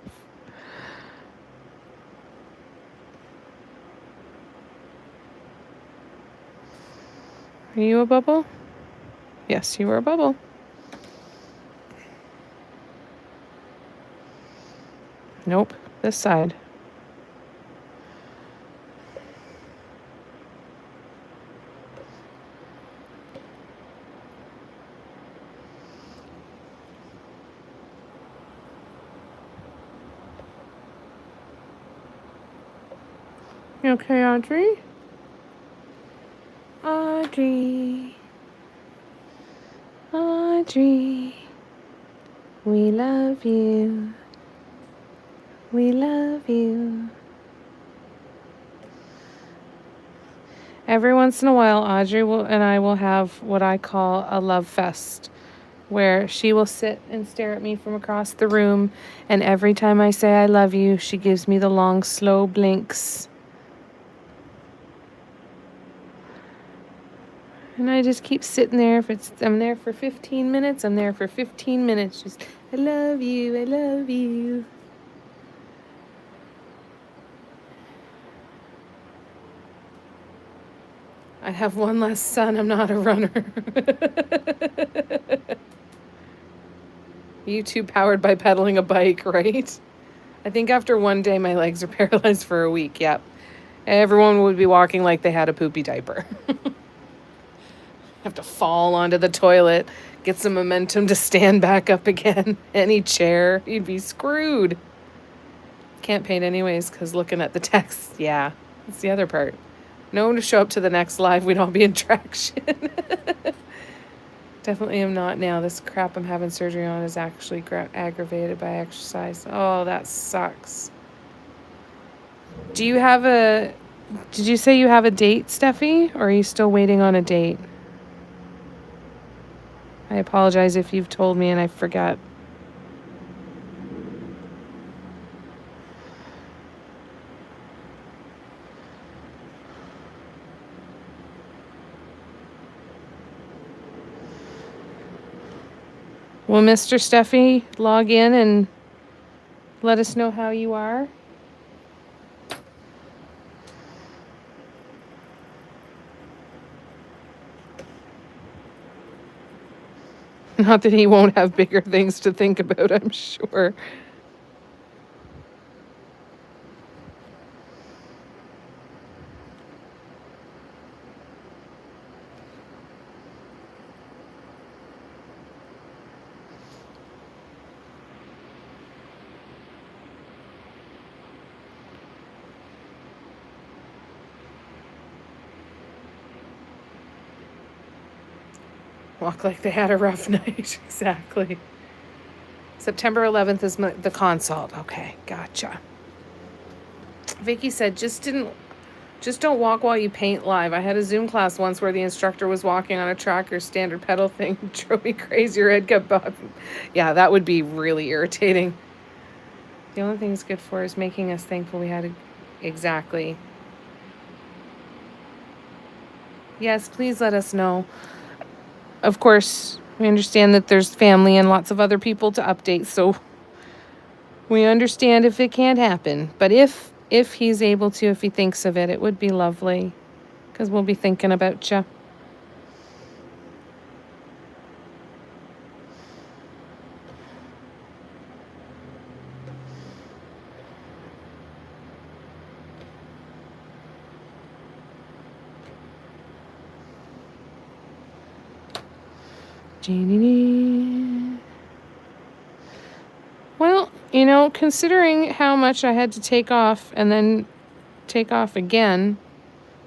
Are you a bubble? Yes, you are a bubble. Nope, this side. You okay, Audrey? Audrey. Audrey. We love you. We love you. Every once in a while, Audrey and I will have what I call a love fest, where she will sit and stare at me from across the room, and every time I say I love you, she gives me the long, slow blinks. And I just keep sitting there. I'm there for 15 minutes, I'm there for 15 minutes. Just, I love you, I love you. I have one less son, I'm not a runner. YouTube powered by pedaling a bike, right? I think after one day, my legs are paralyzed for a week. Yep. Everyone would be walking like they had a poopy diaper. Have to fall onto the toilet, get some momentum to stand back up again. Any chair, you'd be screwed. Can't paint anyways, because looking at the text, yeah, that's the other part. No one to show up to the next live, we'd all be in traction. Definitely am not now. This crap I'm having surgery on is actually aggravated by exercise. Oh, that sucks. Did you say you have a date, Steffi? Or are you still waiting on a date? I apologize if you've told me and I forgot. Will Mr. Steffi log in and let us know how you are? Not that he won't have bigger things to think about, I'm sure. Walk like they had a rough night. Exactly. September 11th is the consult. Okay, gotcha. Vicky said, just don't walk while you paint live. I had a Zoom class once where the instructor was walking on a tracker standard pedal thing. It drove me crazy. Your head kept bobbing. Yeah, that would be really irritating. The only thing it's good for is making us thankful we had exactly. Yes, please let us know. Of course, we understand that there's family and lots of other people to update, so we understand if it can't happen. But if he's able to, if he thinks of it, it would be lovely, because we'll be thinking about you. Well, considering how much I had to take off and then take off again,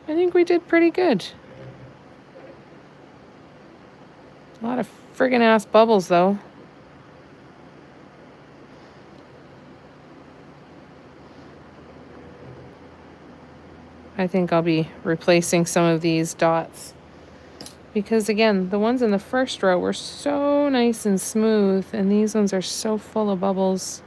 I think we did pretty good. A lot of friggin' ass bubbles, though. I think I'll be replacing some of these dots. Because, again, the ones in the first row were so nice and smooth, and these ones are so full of bubbles.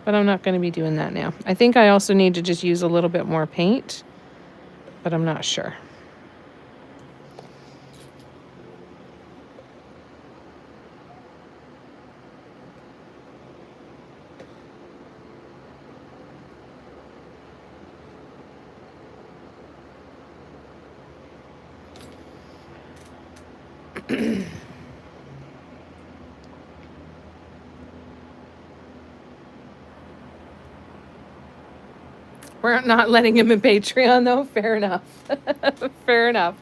But I'm not going to be doing that now. I think I also need to just use a little bit more paint, but I'm not sure. We're not letting him in Patreon, though. Fair enough. Fair enough.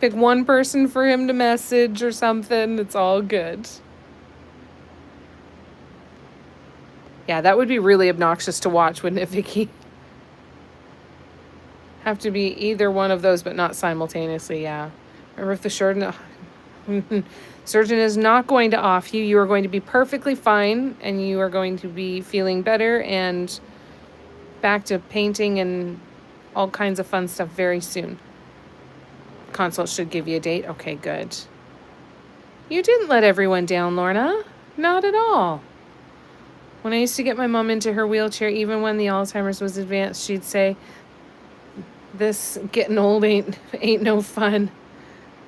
Pick one person for him to message or something. It's all good. Yeah, that would be really obnoxious to watch, wouldn't it, Vicky? Have to be either one of those, but not simultaneously, yeah. Remember, if the surgeon is not going to off you, you are going to be perfectly fine, and you are going to be feeling better and back to painting and all kinds of fun stuff very soon. Consult should give you a date. Okay, good. You didn't let everyone down, Lorna. Not at all. When I used to get my mom into her wheelchair, even when the Alzheimer's was advanced, she'd say, this getting old ain't no fun.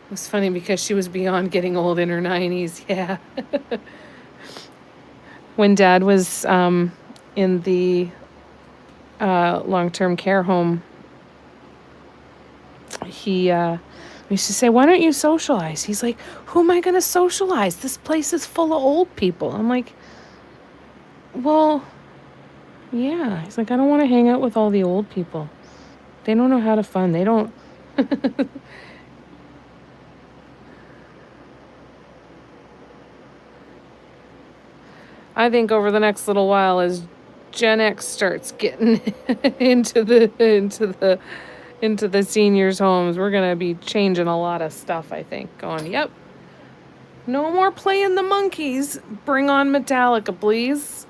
It was funny because she was beyond getting old in her 90s. Yeah. When Dad was in the long-term care home, he used to say, why don't you socialize? He's like, who am I going to socialize? This place is full of old people. I'm like, well, yeah. He's like, I don't want to hang out with all the old people. They don't know how to fun. They don't. I think over the next little while, as Gen X starts getting into the seniors' homes, we're gonna be changing a lot of stuff. I think, going, yep, no more playing the monkeys. Bring on Metallica, please.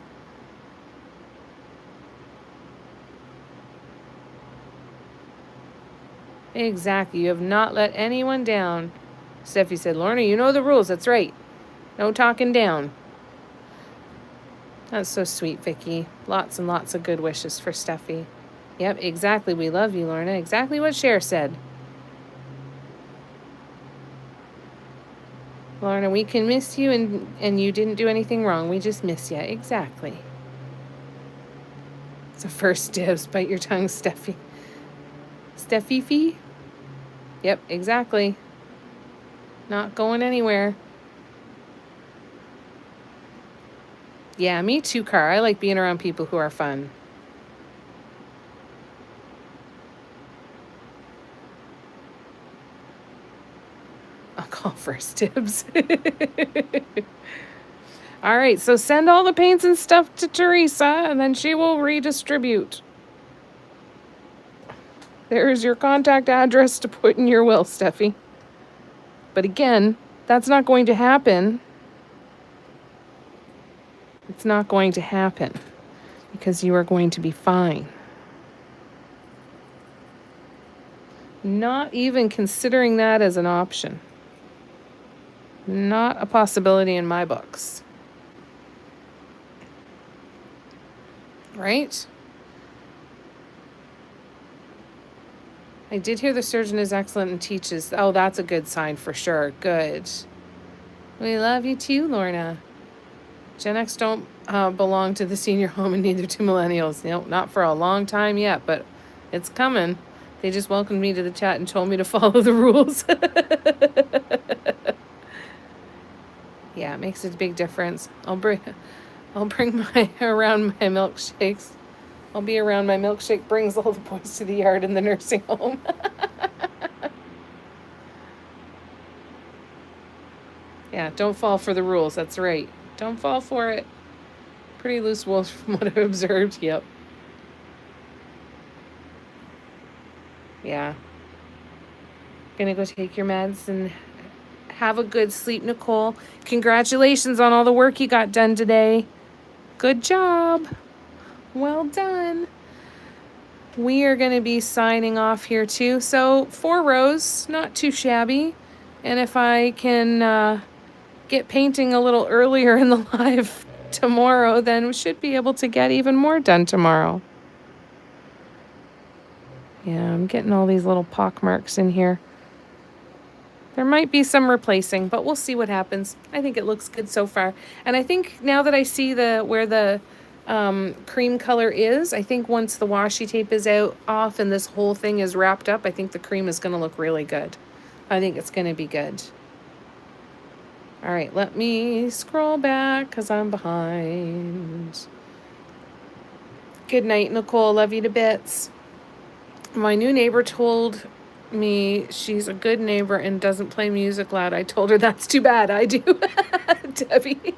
Exactly. You have not let anyone down. Steffi said, Lorna, you know the rules. That's right. No talking down. That's so sweet, Vicky. Lots and lots of good wishes for Steffi. Yep, exactly. We love you, Lorna. Exactly what Cher said. Lorna, we can miss you, and you didn't do anything wrong. We just miss you. Exactly. So first dibs. Bite your tongue, Steffi. Steffi? Yep, exactly. Not going anywhere. Yeah, me too, Car. I like being around people who are fun. I'll call first dibs. All right, so send all the paints and stuff to Teresa, and then she will redistribute. There's your contact address to put in your will, Steffi. But again, that's not going to happen. It's not going to happen because you are going to be fine. Not even considering that as an option. Not a possibility in my books. Right? I did hear the surgeon is excellent and teaches. Oh, that's a good sign for sure. Good. We love you too, Lorna. Gen X don't belong to the senior home and neither do millennials. No, not for a long time yet, but it's coming. They just welcomed me to the chat and told me to follow the rules. Yeah, it makes a big difference. I'll bring my around my milkshakes. I'll be around my milkshake brings all the boys to the yard in the nursing home. Yeah, don't fall for the rules. That's right. Don't fall for it. Pretty loose wolves from what I've observed. Yep. Yeah. Gonna go take your meds and have a good sleep, Nicole. Congratulations on all the work you got done today. Good job. Well done. We are going to be signing off here too. So 4 rows, not too shabby. And if I can get painting a little earlier in the live tomorrow, then we should be able to get even more done tomorrow. Yeah, I'm getting all these little pock marks in here. There might be some replacing, but we'll see what happens. I think it looks good so far. And I think now that I see where the cream color is, I think once the washi tape is off and this whole thing is wrapped up, I think the cream is going to look really good. I think it's going to be good. All right, let me scroll back because I'm behind. Good night, Nicole. Love you to bits. My new neighbor told me she's a good neighbor and doesn't play music loud. I told her that's too bad. I do. Debbie.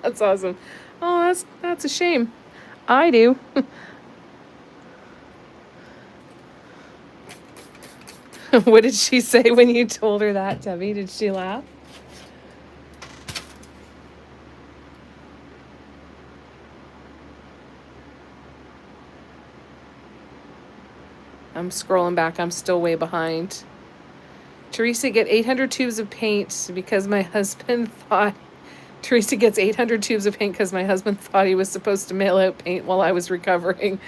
That's awesome. Oh, that's a shame. I do. What did she say when you told her that, Debbie? Did she laugh? I'm scrolling back. I'm still way behind. Teresa, get 800 tubes of paint because my husband thought... Teresa gets 800 tubes of paint because my husband thought he was supposed to mail out paint while I was recovering.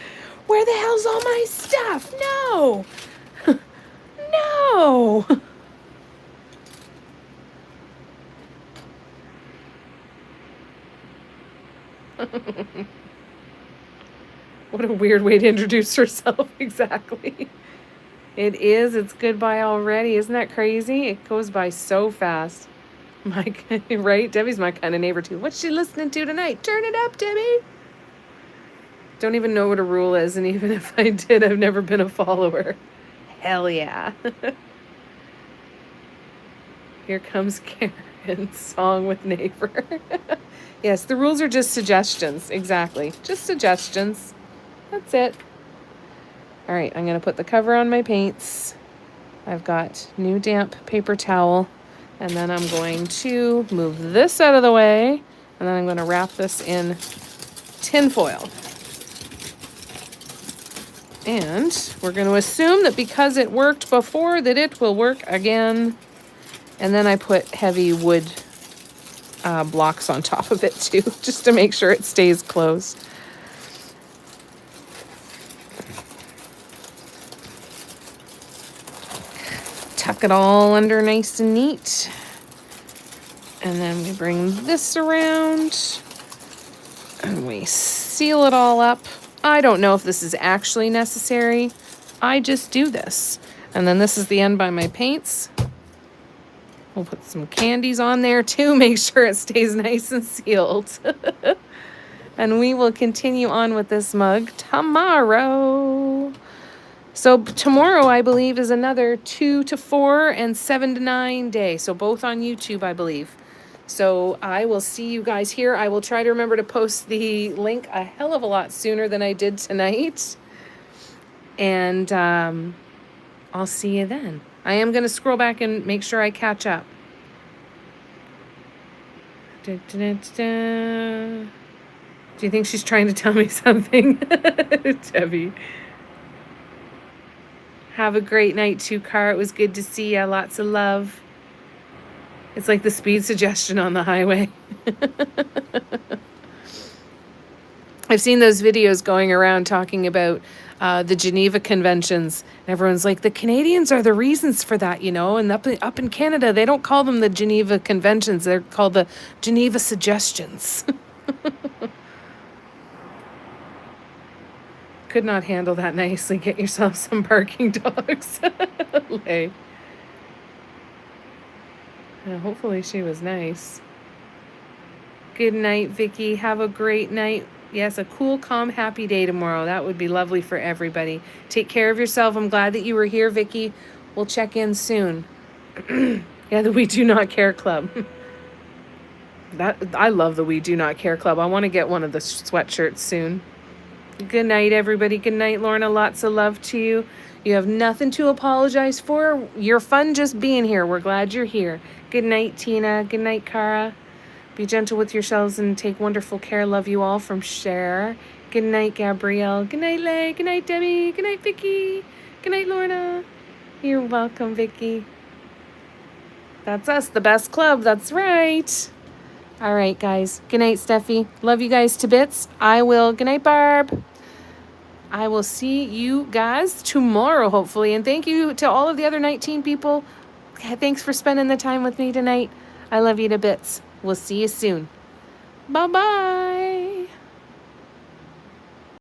Where the hell's all my stuff? No! No! What a weird way to introduce herself. Exactly. It is. It's goodbye already. Isn't that crazy? It goes by so fast. Right? Debbie's my kind of neighbor too. What's she listening to tonight? Turn it up, Debbie. Don't even know what a rule is, and even if I did, I've never been a follower. Hell yeah. Here comes Karen's song with neighbor. Yes, the rules are just suggestions. Exactly. Just suggestions. That's it. All right, I'm going to put the cover on my paints. I've got new damp paper towel. And then I'm going to move this out of the way. And then I'm going to wrap this in tin foil. And we're going to assume that because it worked before, that it will work again. And then I put heavy wood blocks on top of it too, just to make sure it stays closed. Tuck it all under nice and neat. And then we bring this around and we seal it all up. I don't know if this is actually necessary. I just do this. And then this is the end by my paints. We'll put some candies on there too, make sure it stays nice and sealed. And we will continue on with this mug tomorrow. So tomorrow, I believe, is another 2 to 4 and 7 to 9 day. So both on YouTube, I believe. So I will see you guys here. I will try to remember to post the link a hell of a lot sooner than I did tonight. And I'll see you then. I am going to scroll back and make sure I catch up. Da, da, da, da. Do you think she's trying to tell me something? Debbie. Have a great night too, Car. It was good to see ya. Lots of love. It's like the speed suggestion on the highway. I've seen those videos going around talking about the Geneva Conventions. And everyone's like, the Canadians are the reasons for that, you know. And up in Canada, they don't call them the Geneva Conventions. They're called the Geneva Suggestions. Could not handle that nicely. Get yourself some barking dogs. Lay. Hopefully she was nice. Good night, Vicky. Have a great night. Yes, a cool, calm, happy day tomorrow. That would be lovely for everybody. Take care of yourself. I'm glad that you were here, Vicky. We'll check in soon. Yeah, the We Do Not Care Club. I love the We Do Not Care Club. I want to get one of the sweatshirts soon. Good night, everybody. Good night, Lorna. Lots of love to you. You have nothing to apologize for. You're fun just being here. We're glad you're here. Good night, Tina. Good night, Cara. Be gentle with yourselves and take wonderful care. Love you all from Cher. Good night, Gabrielle. Good night, Lay. Good night, Debbie. Good night, Vicky. Good night, Lorna. You're welcome, Vicky. That's us, the best club. That's right. All right, guys. Good night, Steffi. Love you guys to bits. Good night, Barb. I will see you guys tomorrow, hopefully. And thank you to all of the other 19 people. Thanks for spending the time with me tonight. I love you to bits. We'll see you soon. Bye-bye.